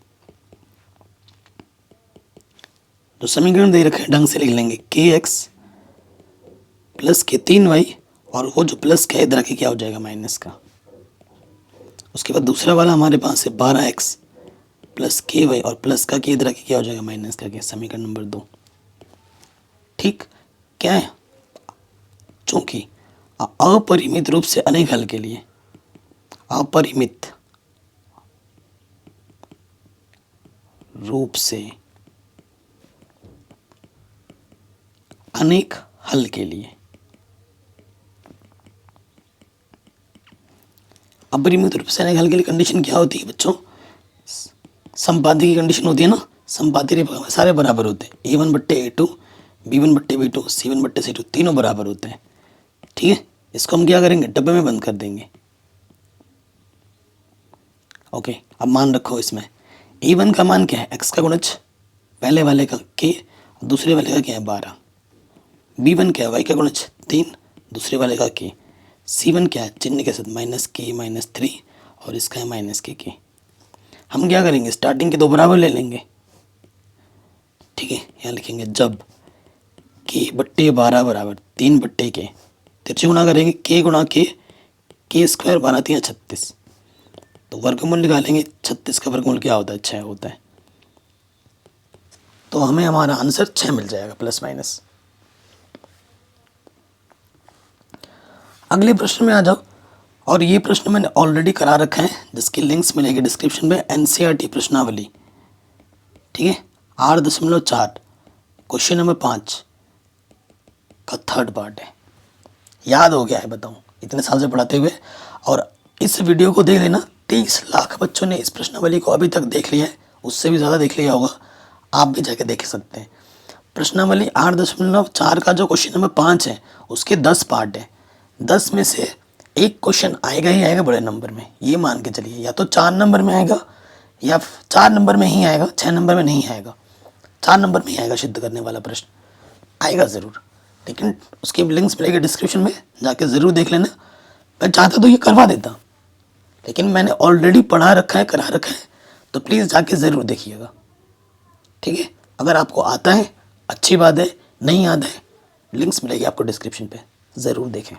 तो समीकरण दे रखे ढंग से लिख लेंगे, के एक्स प्लस के 3y, और वो जो प्लस का इधर के क्या हो जाएगा, माइनस का। उसके बाद दूसरा वाला हमारे पास है 12x प्लस के वाई, और प्लस का के इधर के क्या हो जाएगा, माइनस का के, समीकरण नंबर 2। ठीक, क्या है, चूंकि अपरिमित रूप से अनेक हल के लिए, अपरिमित रूप से अनेक हल के लिए, अपरिमित रूप से अनेक हल के लिए कंडीशन क्या होती है बच्चों, संपाद्य की कंडीशन होती है ना, संपाद्य सारे बराबर होते हैं, a1/a2, b1/b2, c1/c2, तीनों बराबर होते हैं। ठीक है, इसको हम क्या करेंगे, डब्बे में बंद कर देंगे। ओके, अब मान रखो इसमें a1 का मान क्या है, x का गुणज, पहले वाले का k, दूसरे वाले का क्या है 12, b1 क्या है, y का गुणज 3, दूसरे वाले का k, c1 क्या है, चिन्ह के साथ -k-3, और इसका है -k। हम क्या करेंगे, स्टार्टिंग के 2 बराबर ले लेंगे। ठीक है, यहाँ लिखेंगे जब k/12 बराबर 3/k, तिरछे गुणा करेंगे के गुणा के स्क्वायर 12 3 36, तो वर्गमूल निकालेंगे 36 का वर्गमूल क्या होता है 6 होता है, तो हमें हमारा आंसर 6 मिल जाएगा प्लस माइनस। अगले प्रश्न में आ जाओ, और ये प्रश्न मैंने ऑलरेडी करा रखा है जिसकी लिंक्स मिलेगी डिस्क्रिप्शन में, एनसीईआरटी प्रश्नावली, ठीक है, 8.4 क्वेश्चन नंबर 5 का थर्ड पार्ट है। याद हो गया है बताऊं इतने साल से पढ़ाते हुए, और इस वीडियो को देख लेना, 30 लाख बच्चों ने इस प्रश्नावली को अभी तक देख लिया है, उससे भी ज़्यादा देख लिया होगा, आप भी जाके देख सकते हैं। प्रश्नावली 8.4 का जो क्वेश्चन नंबर 5 है उसके 10 पार्ट है, 10 में से एक क्वेश्चन आएगा ही आएगा बड़े नंबर में, ये मान के चलिए, या तो 4 नंबर में आएगा या 4 नंबर में ही आएगा, 6 नंबर में नहीं आएगा, 4 नंबर में ही आएगा, सिद्ध करने वाला प्रश्न आएगा ज़रूर, लेकिन उसकी लिंक्स मिलेगी डिस्क्रिप्शन में, जाके ज़रूर देख लेना। मैं चाहता तो ये करवा देता, लेकिन मैंने ऑलरेडी पढ़ा रखा है, करा रखा है, तो प्लीज़ जाके ज़रूर देखिएगा, ठीक है। अगर आपको आता है अच्छी बात है, नहीं आता है लिंक्स मिलेगी आपको डिस्क्रिप्शन पे, ज़रूर देखें।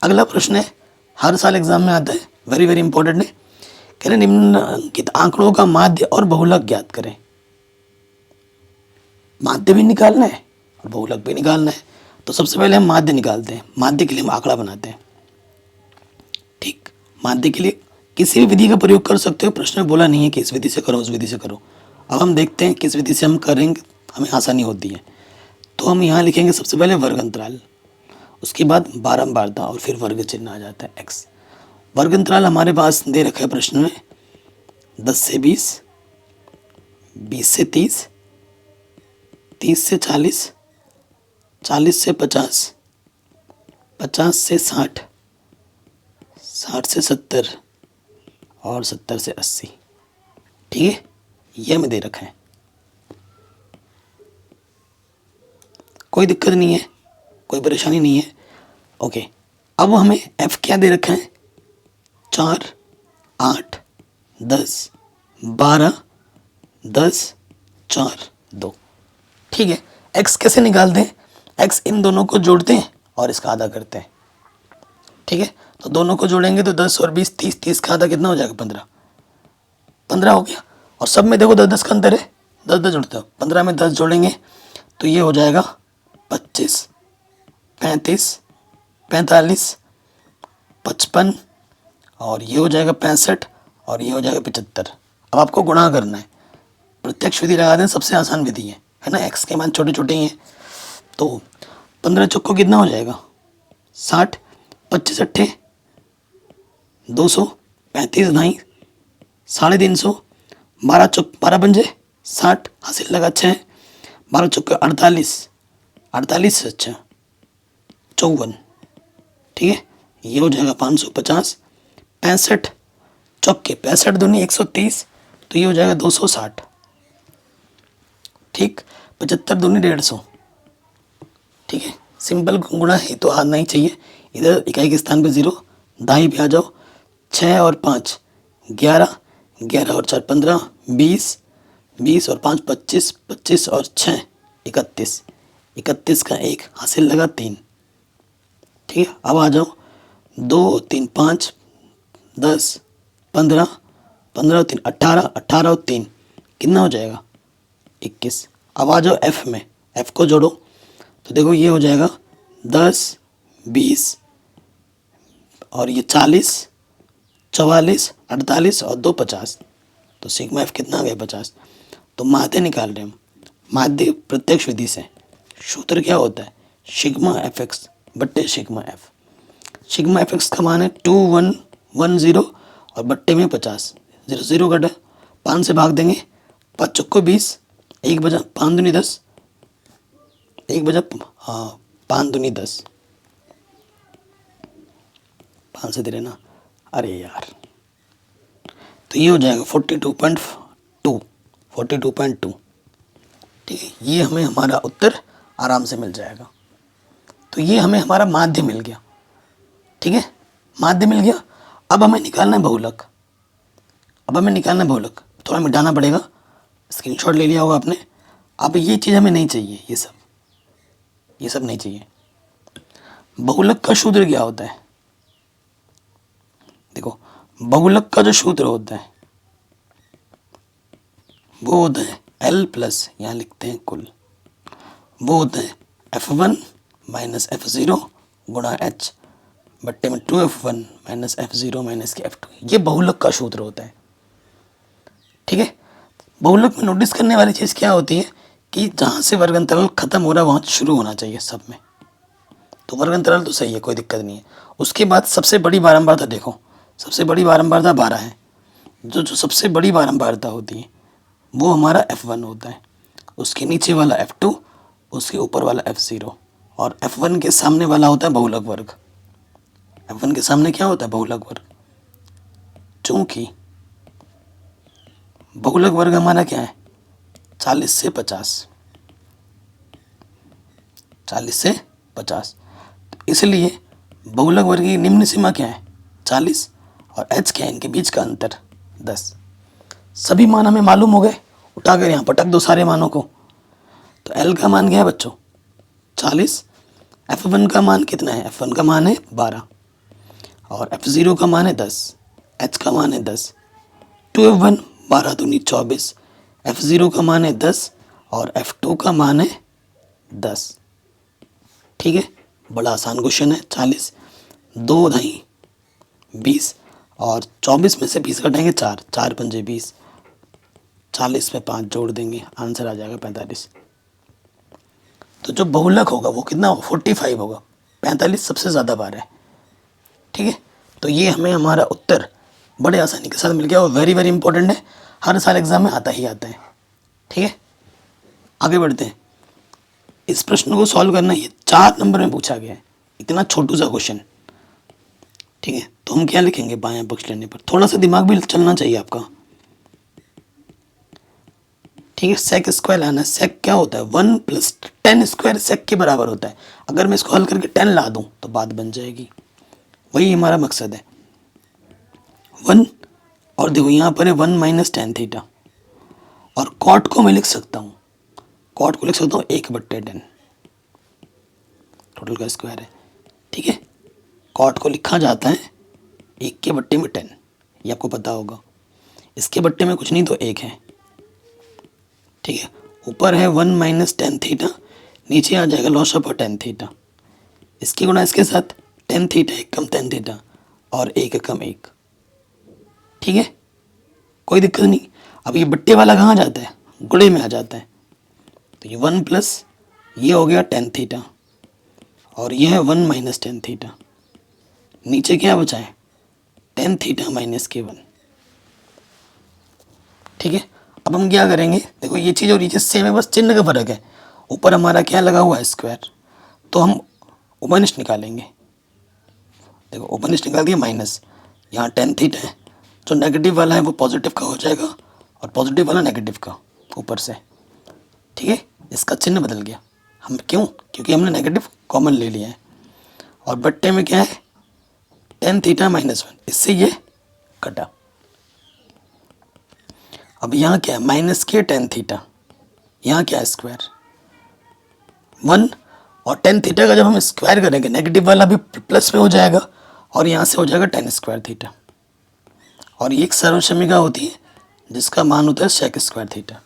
अगला प्रश्न है, हर साल एग्जाम में आता है, वेरी वेरी इंपॉर्टेंट है, कह रहे निम्नलिखित आंकड़ों का माध्य और बहुलक ज्ञात करें। माध्य भी निकालना है और बहुलक भी निकालना है, तो सबसे पहले हम माध्य निकालते हैं। माध्य के लिए हम आंकड़ा बनाते हैं, ठीक। माध्य के लिए किसी भी विधि का प्रयोग कर सकते हो, प्रश्न में बोला नहीं है कि इस विधि से करो उस विधि से करो। अब हम देखते हैं किस विधि से हम करेंगे हमें आसानी होती है। तो हम यहाँ लिखेंगे सबसे पहले वर्ग अंतराल, उसके बाद बारंबारता और फिर वर्ग चिन्ह आ जाता है एक्स। वर्ग अंतराल हमारे पास दे रखा है प्रश्न में 10 से 20, 20 से 30, 30 से 40, 40 से 50, 50 से 60, 60 से 70 और 70 से 80, ठीक है, ये हमें दे रखा है, कोई दिक्कत नहीं है, कोई परेशानी नहीं है, ओके। अब हमें एफ क्या दे रखा है 4, 8, 10, 12, 10, 4, 2, ठीक है। एक्स कैसे निकालते हैं, एक्स इन दोनों को जोड़ते हैं और इसका आधा करते हैं, ठीक है। तो दोनों को जोड़ेंगे तो 10 और 20 30, 30 का आधा कितना हो जाएगा 15, 15 हो गया। और सब में देखो 10 10 का अंतर है, 10 10 जोड़ते हो, 15 में 10 जोड़ेंगे तो ये हो जाएगा 25, 35, 45, 55 और ये हो जाएगा 65 और ये हो जाएगा 75। अब आपको गुणा करना है, प्रत्यक्ष विधि लगा दें, सबसे आसान विधि है ना, एक्स के मान छोटे छोटे ही हैं, तो 15 चौको कितना हो जाएगा 60, 25 अट्ठे 200, 35 ढाई 350, 12 चौक 12 पंजे 60, हासिल लगा 6, 12 चौके 48, 48 से अच्छा 54, ठीक है, ये हो जाएगा 550, 65 चौके 65 दूनी 130, तो ये हो जाएगा 260, ठीक, 75 दूनी 150, ठीक है। सिंपल गुणा है तो आना ही चाहिए, इधर इकाई के स्थान पे 0, दाई पे आ जाओ, 6 और 5 11, 11 और 4 15, 20, 20 और 5 25, 25 और 6 31, 31 का 1 हासिल लगा 3, ठीक है। अब आ जाओ 2 3 5 10 15, 15 और 3 18, 18 और 3 कितना हो जाएगा 21। अब आ जाओ एफ में, एफ को जोड़ो तो देखो ये हो जाएगा 10, 20 और ये 40, 44, 48 और 2 50, तो सिग्मा एफ कितना आ गया 50। तो माध्य निकाल रहे हैं हम, माध्य प्रत्यक्ष विधि से सूत्र क्या होता है सिग्मा एफ एक्स बट्टे sigma F. Sigma F x का मान है 2110 और बट्टे में 50, 0 0 कटा 5 से भाग देंगे, 5 चौको 20, 1 बजा 5 दूनी 10, 1 बजा 5 दूनी 10, 5 से दे रहे ना, अरे यार, तो ये हो जाएगा 42.2, 42.2, ठीक है। ये हमें हमारा उत्तर आराम से मिल जाएगा। तो ये हमें हमारा माध्य मिल गया, ठीक है, माध्य मिल गया। अब हमें निकालना है बहुलक, अब हमें निकालना है बहुलक, थोड़ा मिटाना पड़ेगा, स्क्रीनशॉट ले लिया होगा आपने। अब ये चीज़ हमें नहीं चाहिए, ये सब नहीं चाहिए। बहुलक का सूत्र क्या होता है? देखो, बहुलक का जो सूत्र होता है वो होता है L प्लस, यहाँ लिखते हैं कुल, वो होता है F1 माइनस F0 गुणा H बट्टे में 2F1 माइनस F0 माइनस के F2। ये बहुलक का सूत्र होता है। ठीक है, बहुलक में नोटिस करने वाली चीज़ क्या होती है कि जहाँ से वर्ग अंतराल खत्म हो रहा है वहाँ शुरू होना चाहिए सब में। तो वर्ग अंतराल तो सही है, कोई दिक्कत नहीं है। उसके बाद सबसे बड़ी बारंबारता देखो, सबसे बड़ी बारंबारता 12 है। जो सबसे बड़ी बारंबारता होती है वो हमारा F1 होता है, उसके नीचे वाला F2, उसके ऊपर वाला F0, और F1 के सामने वाला होता है बहुलक वर्ग। F1 के सामने क्या होता है? बहुलक वर्ग। चूंकि बहुलक वर्ग हमारा क्या है? 40 से 50, 40 से 50। तो इसलिए बहुलक वर्ग की निम्न सीमा क्या है? 40, और h क्या है? इनके बीच का अंतर 10। सभी मान हमें मालूम हो गए, उठाकर यहाँ पटक दो सारे मानों को। तो L का मान क्या है बच्चों? 40। F1 का मान कितना है? F1 का मान है 12, और F0 का मान है 10, H का मान है 10। 2F1 12 दूनी 24, F0 का मान है 10 और F2 का मान है 10। ठीक है, बड़ा आसान क्वेश्चन है। 40, 2 ढाई 20, और 24 में से 20 घटाएंगे 4, 4 पंजे 20, 40 में 5 जोड़ देंगे, आंसर आ जाएगा 45। तो जो बहुलक होगा वो कितना होगा? 45 होगा। 45 सबसे ज़्यादा बार है। ठीक है, तो ये हमें हमारा उत्तर बड़े आसानी के साथ मिल गया, और वेरी वेरी इंपॉर्टेंट है, हर साल एग्जाम में आता ही आता है। ठीक है, आगे बढ़ते हैं। इस प्रश्न को सॉल्व करना, ये 4 नंबर में पूछा गया है, इतना छोटू सा क्वेश्चन। ठीक है, तो हम क्या लिखेंगे? बायां पक्ष लेने पर थोड़ा सा दिमाग भी चलना चाहिए आपका। ठीक है, सेक स्क्वायर लाना। सेक क्या होता है? 1 प्लस 10 स्क्वायर सेक के बराबर होता है। अगर मैं इसको हल करके 10 ला दूं तो बात बन जाएगी, वही हमारा मकसद है। 1, और देखो यहाँ पर है 1 माइनस टेन थीटा, और कॉट को मैं लिख सकता हूँ, कॉट को लिख सकता हूँ 1/10, टोटल का स्क्वायर है। ठीक है, कॉट को लिखा जाता है 1/10, ये आपको पता होगा। इसके बट्टे में कुछ नहीं तो 1 है। ठीक है, ऊपर है 1 माइनस टेन थीटा, नीचे आ जाएगा लॉस ऑफ टेन थीटा। इसकी गुणा इसके साथ, टेन थीटा 1 कम टेन थीटा, और 1 कम 1। ठीक है, कोई दिक्कत नहीं। अब ये बट्टे वाला कहाँ जाता है? गुणे में आ जाता है। तो ये 1 प्लस ये हो गया टेन थीटा, और ये है 1 माइनस टेन थीटा। नीचे क्या बचा है? टेन थीटा माइनस के 1। ठीक है, अब हम क्या करेंगे? देखो ये चीज़ और ये चीज़ सेम है, बस चिन्ह का फर्क है। ऊपर हमारा क्या लगा हुआ है? स्क्वायर। तो हम उपनिष्ठ निकालेंगे। देखो उपनिष्ठ निकाल दिया, माइनस, यहाँ टेन थीटा है, जो नेगेटिव वाला है वो पॉजिटिव का हो जाएगा, और पॉजिटिव वाला नेगेटिव का ऊपर से। ठीक है, इसका चिन्ह बदल गया। हम क्यों? क्योंकि हमने नेगेटिव कॉमन ले लिया है। और बट्टे में क्या है? टेन थीटा माइनस 1, इससे ये कटा। अब यहाँ क्या है? माइनस के टेन थीटा, यहाँ क्या है? स्क्वायर 1, और टेन थीटा का जब हम स्क्वायर करेंगे नेगेटिव वाला भी प्लस में हो जाएगा, और यहाँ से हो जाएगा टेन स्क्वायर थीटा। और ये एक सर्वक्षमिका होती है जिसका मान होता है सेक स्क्वायर थीटा,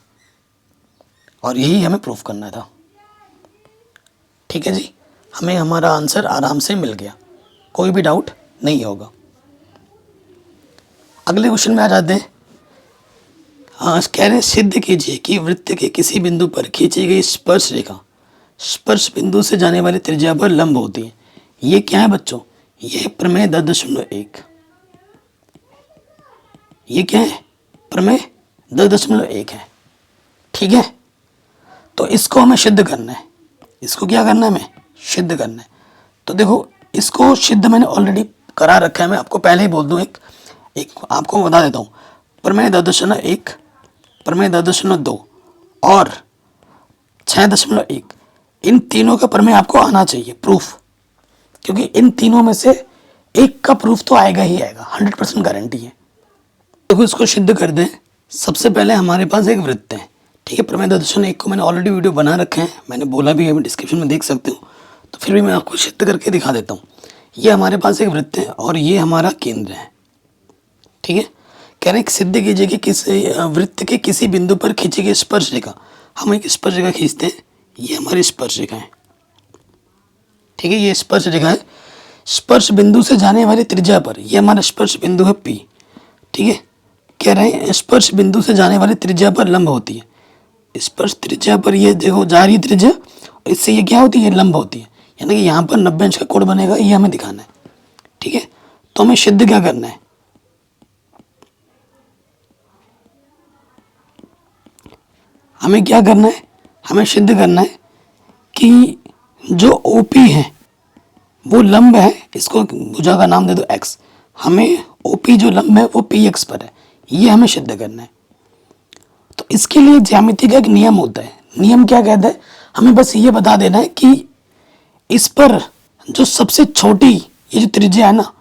और यही हमें प्रूफ करना था। ठीक है जी, हमें हमारा आंसर आराम से मिल गया, कोई भी डाउट नहीं होगा। अगले क्वेश्चन में आ जाते हैं। हाँ, कह रहे हैं सिद्ध कीजिए कि वृत्त के किसी बिंदु पर खींची गई स्पर्श रेखा स्पर्श बिंदु से जाने वाली त्रिज्या पर लंब होती है। ये क्या है बच्चों? ये प्रमेय 10.1। ये क्या है? प्रमेय 10.1 है। ठीक है, तो इसको हमें सिद्ध करना है। इसको क्या करना है? हमें सिद्ध करना है। तो देखो, इसको सिद्ध मैंने ऑलरेडी करा रखा है। मैं आपको पहले ही बोल दूं, एक आपको बता देता हूँ। प्रमेय 10.1, प्रमेय 10.2 और 6.1, इन तीनों का प्रमेय आपको आना चाहिए, प्रूफ। क्योंकि इन तीनों में से एक का प्रूफ तो आएगा ही आएगा, 100% गारंटी है। देखो, इसको सिद्ध कर दें। सबसे पहले हमारे पास एक वृत्त है। ठीक है, प्रमेय 10.1 को मैंने ऑलरेडी वीडियो बना रखे हैं, मैंने बोला भी है, डिस्क्रिप्शन में देख सकते हो। तो फिर भी मैं आपको सिद्ध करके दिखा देता हूँ। ये हमारे पास एक वृत्त है और ये हमारा केंद्र है, ठीक है। कह रहे हैं कि सिद्ध कीजिए कि किसी वृत्त के किसी बिंदु पर खींची गई स्पर्श रेखा, हम एक स्पर्श रेखा खींचते हैं, ये हमारी स्पर्श रेखा है, ठीक है। ये स्पर्श रेखा है, स्पर्श बिंदु से जाने वाली त्रिज्या पर, ये हमारा स्पर्श बिंदु है P, ठीक है। कह रहे हैं स्पर्श बिंदु से जाने वाली त्रिज्या पर लंब होती है, स्पर्श त्रिज्या पर ये देखो जा रही त्रिज्या, इससे ये क्या होती है, लंब होती है, यानी कि यहाँ पर 90 अंश का कोण बनेगा, ये हमें दिखाना है, ठीक है। तो हमें सिद्ध क्या करना है, हमें क्या करना है, हमें सिद्ध करना है कि जो OP है वो लंब है, इसको भुजा का नाम दे दो x, हमें OP जो लंब है वो PX पर है, ये हमें सिद्ध करना है। तो इसके लिए ज्यामिति का एक नियम होता है, नियम क्या कहता है, हमें बस ये बता देना है कि इस पर जो सबसे छोटी ये जो त्रिज्या है ना,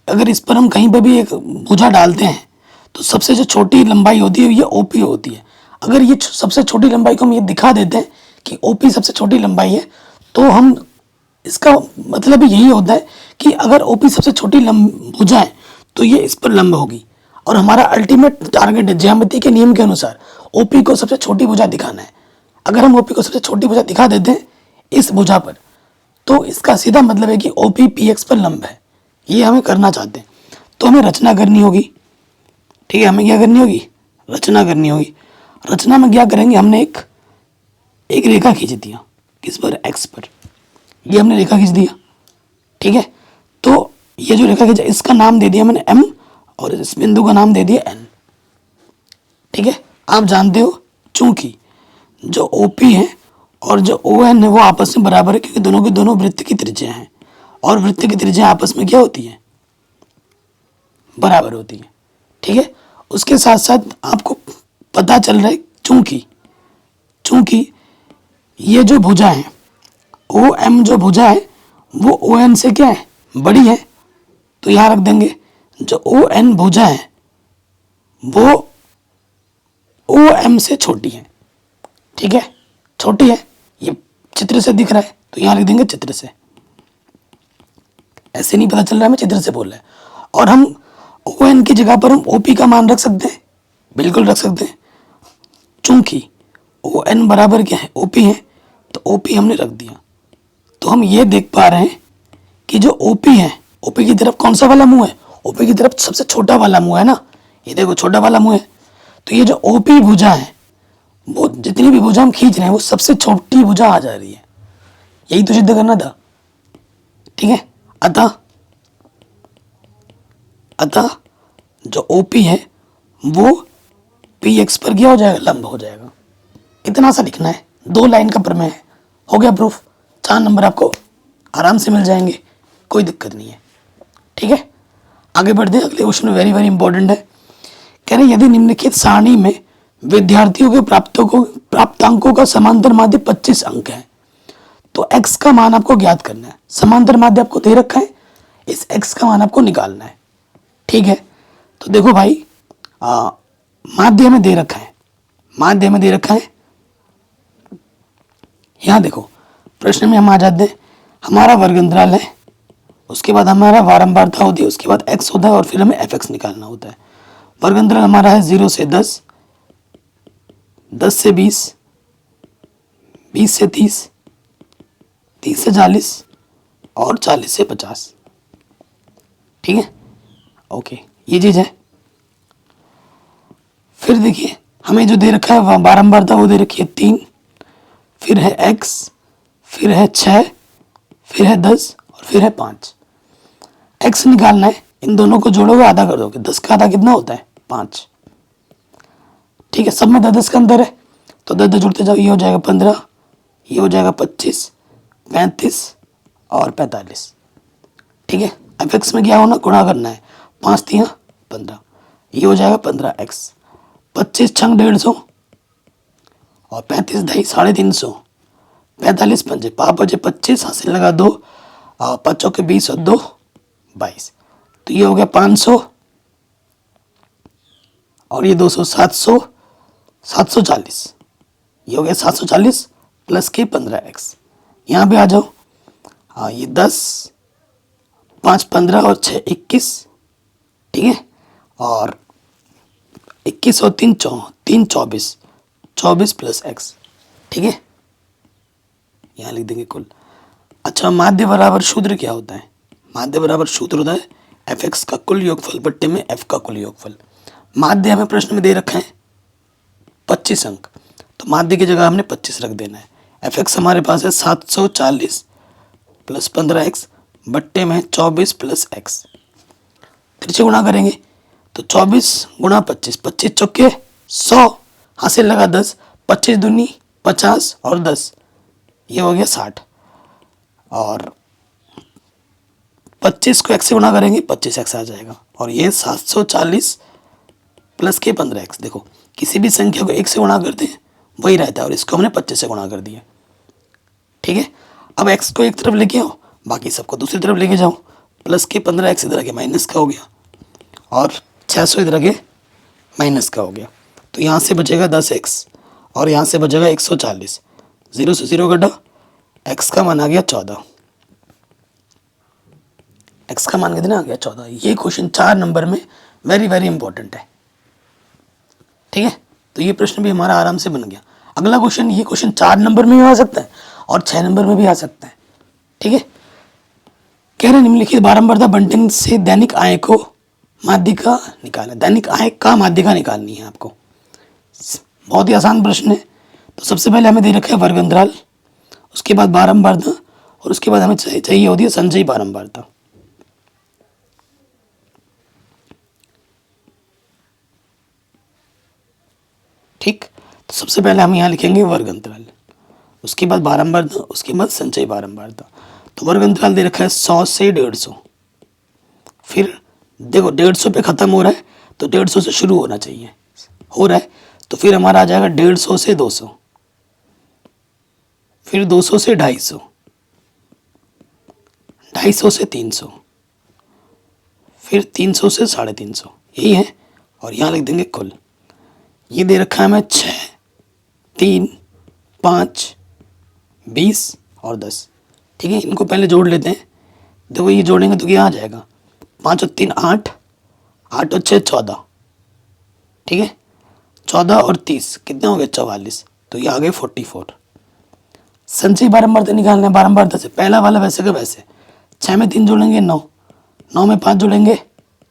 अगर इस पर हम कहीं पर भी एक भुजा डालते हैं तो सबसे जो छोटी लंबाई होती है ये OP होती है। अगर ये सबसे छोटी लंबाई को हम ये दिखा देते हैं कि OP सबसे छोटी लंबाई है, तो हम इसका मतलब यही होता है कि अगर OP सबसे छोटी भुजा है तो ये इस पर लंब होगी, और हमारा अल्टीमेट टारगेट है ज्यामिति के नियम के अनुसार OP को सबसे छोटी भुजा दिखाना है। अगर हम OP को सबसे छोटी भुजा दिखा देते हैं इस भुजा पर, तो इसका सीधा मतलब है कि OP PX पर लंब है, ये हमें करना चाहते हैं। तो हमें रचना करनी होगी, ठीक है। हमें क्या करनी होगी, रचना करनी होगी। रचना में क्या करेंगे, हमने एक रेखा खींच दिया, किस पर, X पर, ये हमने रेखा खींच दिया, ठीक है। तो ये जो रेखा खींचा इसका नाम दे दिया मैंने M, और इस बिंदु का नाम दे दिया N, ठीक है। आप जानते हो चूंकि जो OP है और जो ON है वो आपस में बराबर है, क्योंकि दोनों के दोनों वृत्त की त्रिज्या हैं, और वृत्त की त्रिज्या आपस में क्या होती है, बराबर होती है, ठीक है। उसके साथ साथ आपको पता चल रहा है चूंकि ये जो भुजा है OM जो भुजा है वो ON से क्या है, बड़ी है, तो यहाँ रख देंगे जो ON भुजा है वो OM से छोटी है, ठीक है, छोटी है, ये चित्र से दिख रहा है, तो यहाँ लिख देंगे चित्र से। ऐसे नहीं पता चल रहा है, हमें चित्र से बोल रहा है। और हम ON की जगह पर हम OP का मान रख सकते हैं, बिल्कुल रख सकते हैं, चूंकि ON बराबर क्या है, OP है, तो OP हमने रख दिया। तो हम ये देख पा रहे हैं कि जो OP है, OP की तरफ कौन सा वाला मुंह है, OP की तरफ सबसे छोटा वाला मुंह है ना, ये देखो छोटा वाला मुंह है। तो ये जो OP भुजा है वो जितनी भी भुजा हम खींच रहे हैं वो सबसे छोटी भुजा आ जा रही है, यही तो सिद्ध करना था, ठीक है। अतः जो OP है वो PX पर क्या हो जाएगा, लंब हो जाएगा। इतना सा लिखना है, 2 लाइन का प्रमेय है, हो गया प्रूफ। 4 नंबर आपको आराम से मिल जाएंगे, कोई दिक्कत नहीं है, ठीक है। आगे बढ़ते हैं, अगले क्वेश्चन वेरी वेरी इंपॉर्टेंट है। कह रहे हैं यदि निम्नलिखित सारणी में विद्यार्थियों के प्राप्तांकों का समांतर माध्य 25 अंक है, तो x का मान आपको ज्ञात करना है। समांतर माध्य आपको दे रखा है, इस x का मान आपको निकालना है, ठीक है। तो देखो भाई, माध्य में दे रखा है, माध्य में दे रखा है, यहाँ देखो प्रश्न में हम आ जाते हैं, हमारा वर्ग अंतराल है, उसके बाद हमारा बारंबारता होती है, उसके बाद x होता है, और फिर हमें fx निकालना होता है। वर्ग अंतराल हमारा है 0 से 10, 10 से 20, 20 से 30, 30 से 40 और 40 से 50, ठीक है, ओके, ये चीज है। फिर देखिए हमें जो दे रखा है बारंबारता वो दे रखी है 3, फिर है x, फिर है 6, फिर है 10 और फिर है 5। x निकालना है, इन दोनों को जोड़ोगे आधा कर दोगे, 10 का आधा कितना होता है, 5, ठीक है। सब में 10 का अंतर है, तो 10 जुड़ते जाओ, ये हो जाएगा 15, ये हो जाएगा 25, 35 और 45, ठीक है। fx में क्या होना, गुणा करना है, 5 3 15, ये हो जाएगा 15x, 25 छंग 150 और 35 ढाई 350, 45 पंजे पाँच बजे 25, हासिल लगा 2, और 5 के 20 और 2 22, तो ये हो गया 500 और ये 200 700 740, ये हो गया 740 प्लस के 15x। यहाँ पे आ जाओ, हाँ ये 10, 5 15 और 6 21, ठीक है। और 21 और 3 24, 24 प्लस एक्स, ठीक है। यहाँ लिख देंगे कुल। अच्छा, माध्य बराबर शूद्र क्या होता है? माध्य बराबर शूद्र होता है एफ एक्स का कुल योगफल बट्टे में एफ का कुल योगफल। माध्य हमें प्रश्न में दे रखा है 25 अंक, तो माध्य की जगह हमने 25 रख देना है। एफ एक्स हमारे पास है 740 प्लस 15x बट्टे में 24 प्लस एक्स। तिरछे गुणा करेंगे तो 24 गुणा 25, 25 चौके 100, हासिल लगा 10, 25 दूनी 50 और 10, ये हो गया 60। और 25 को x से गुणा करेंगे 25x आ जाएगा। और ये 740 प्लस के 15x, देखो किसी भी संख्या को 1 से गुणा करते हैं वही रहता है, और इसको हमने 25 से गुणा कर दिया, ठीक है। अब x को एक तरफ लेके आओ, बाकी सबको दूसरी तरफ लेके जाओ। प्लस के 15x इधर के माइनस का हो गया, और 600 इधर के माइनस का हो गया। तो यहाँ से बचेगा 10x और यहाँ से बचेगा 140। 0 से 0 कटा, x का मान आ गया 14। x का मान कितना आ गया? 14। ये क्वेश्चन 4 नंबर में वेरी वेरी इंपॉर्टेंट है, ठीक है। तो ये प्रश्न भी हमारा आराम से बन गया। अगला क्वेश्चन, ये क्वेश्चन 4 नंबर में भी आ सकता है और 6 नंबर में भी आ सकता है, ठीक है। कह रहे निम्नलिखित बारंबारता बंटन से दैनिक आय को माध्यिका निकालना। दैनिक आय का माध्यिका निकालनी है आपको। बहुत ही आसान प्रश्न है। तो सबसे पहले हमें दे रखा है वर्ग अंतराल, उसके बाद बारंबारता, और उसके बाद हमें चाहिए होती है संचयी बारंबारता। ठीक, तो सबसे पहले हम यहाँ लिखेंगे वर्ग अंतराल, उसके बाद बारंबारता, उसके बाद संचयी बारंबारता। तो वर्ग अंतराल दे रखा है 100 से 150। फिर देखो 150 पे ख़त्म हो रहा है तो 150 से शुरू होना चाहिए, हो रहा है तो फिर हमारा आ जाएगा 150 से 200, फिर 200 से 250, 250 से 300, फिर 300 से 350, यही है। और यहाँ लिख देंगे कुल। ये दे रखा है हमें 6, 3, 5, 20 और 10, ठीक है। इनको पहले जोड़ लेते हैं। देखो ये जोड़ेंगे तो क्या आ जाएगा? 5 और 3 8, 8 और 6 14, ठीक है। 14 और 30 कितने हो गए? 44। तो ये आ गए 44। संचयी बारंबारता निकालना है। बारंबारता से पहला वाला वैसे का वैसे, 6 में 3 जोड़ेंगे 9, 9 में 5 जोड़ेंगे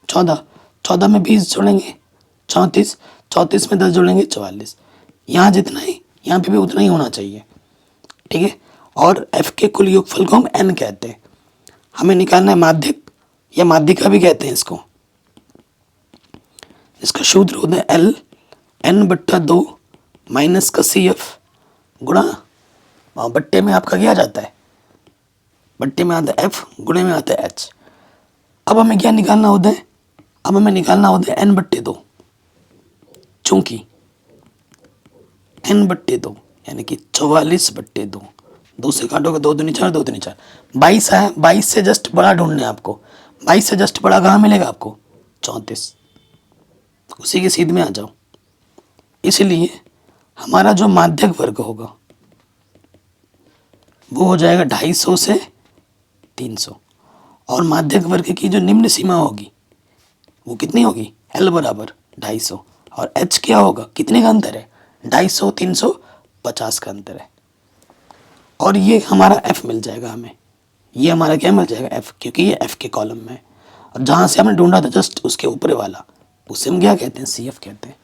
14, 14 में 20 जोड़ेंगे 34, 34 में 10 जोड़ेंगे 44। यहाँ जितना ही यहाँ पे भी उतना ही होना चाहिए, ठीक है। और f के कुल योगफल को हम n कहते हैं। हमें निकालना है माध्यक या माध्यिका भी कहते हैं इसको। इसका सूत्र होता है L n/2 माइनस का CF गुणा बट्टे में आपका क्या जाता है? बट्टे में आता है F, गुणे में आता है H। अब हमें क्या निकालना होता है? अब हमें निकालना होता है n/2, चूंकि n/2 यानी कि 44/2, 2 से काटोगे 2 दूनी 4, 2 दूनी 4, 22 है। 22 से जस्ट बड़ा ढूंढना है आपको। 22 से जस्ट बड़ा कहाँ मिलेगा आपको? 34। उसी के सीध में आ जाओ। इसलिए हमारा जो माध्यक वर्ग होगा वो हो जाएगा 250 से 300, और माध्यक वर्ग की जो निम्न सीमा होगी वो कितनी होगी? L बराबर 250, और H क्या होगा? कितने का अंतर है? 250, 350 का अंतर है। और ये हमारा F मिल जाएगा हमें। ये हमारा क्या मिल जाएगा? F, क्योंकि ये F के कॉलम में है। और जहाँ से हमने ढूंढा था जस्ट उसके ऊपर वाला, उसे हम क्या कहते हैं? CF कहते हैं।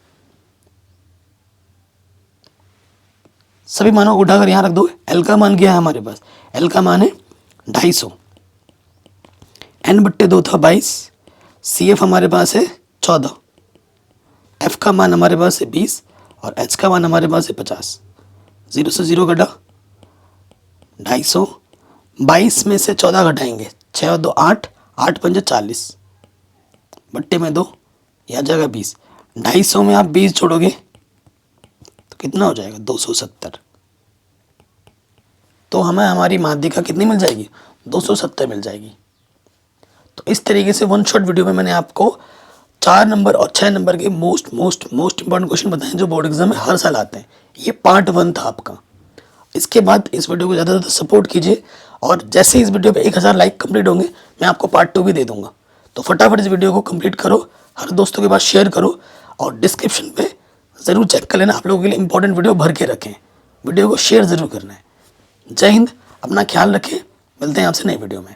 सभी मानों को उठाकर यहाँ रख दो। L का मान क्या है हमारे पास? L का मान है 250, n/2 था 22, CF हमारे पास है 14, F का मान हमारे पास है 20 और H का मान हमारे पास है 50। 0 से 0 कटा, 250, 22 में से 14 घटाएंगे, 6 और 2 8, 8 पंजे 40, बट्टे में 2, यह जगह 20। 250 में आप 20 जोड़ोगे तो कितना हो जाएगा? 270। तो हमें हमारी माध्यिका कितनी मिल जाएगी? 270 मिल जाएगी। तो इस तरीके से वन शॉट वीडियो में मैंने आपको 4 नंबर और 6 नंबर के मोस्ट इंपॉर्टेंट क्वेश्चन बताएं जो बोर्ड एग्जाम में हर साल आते हैं। ये पार्ट 1 था आपका। इसके बाद इस वीडियो को ज़्यादा से ज़्यादा सपोर्ट कीजिए, और जैसे ही इस वीडियो पे 1000 लाइक कंप्लीट होंगे मैं आपको पार्ट 2 भी दे दूंगा। तो फटाफट इस वीडियो को कंप्लीट करो, हर दोस्तों के पास शेयर करो, और डिस्क्रिप्शन पे ज़रूर चेक कर लेना, आप लोगों के लिए इंपॉर्टेंट वीडियो भर के रखें। वीडियो को शेयर ज़रूर करना है। जय हिंद, अपना ख्याल रखें, मिलते हैं आपसे नई वीडियो में।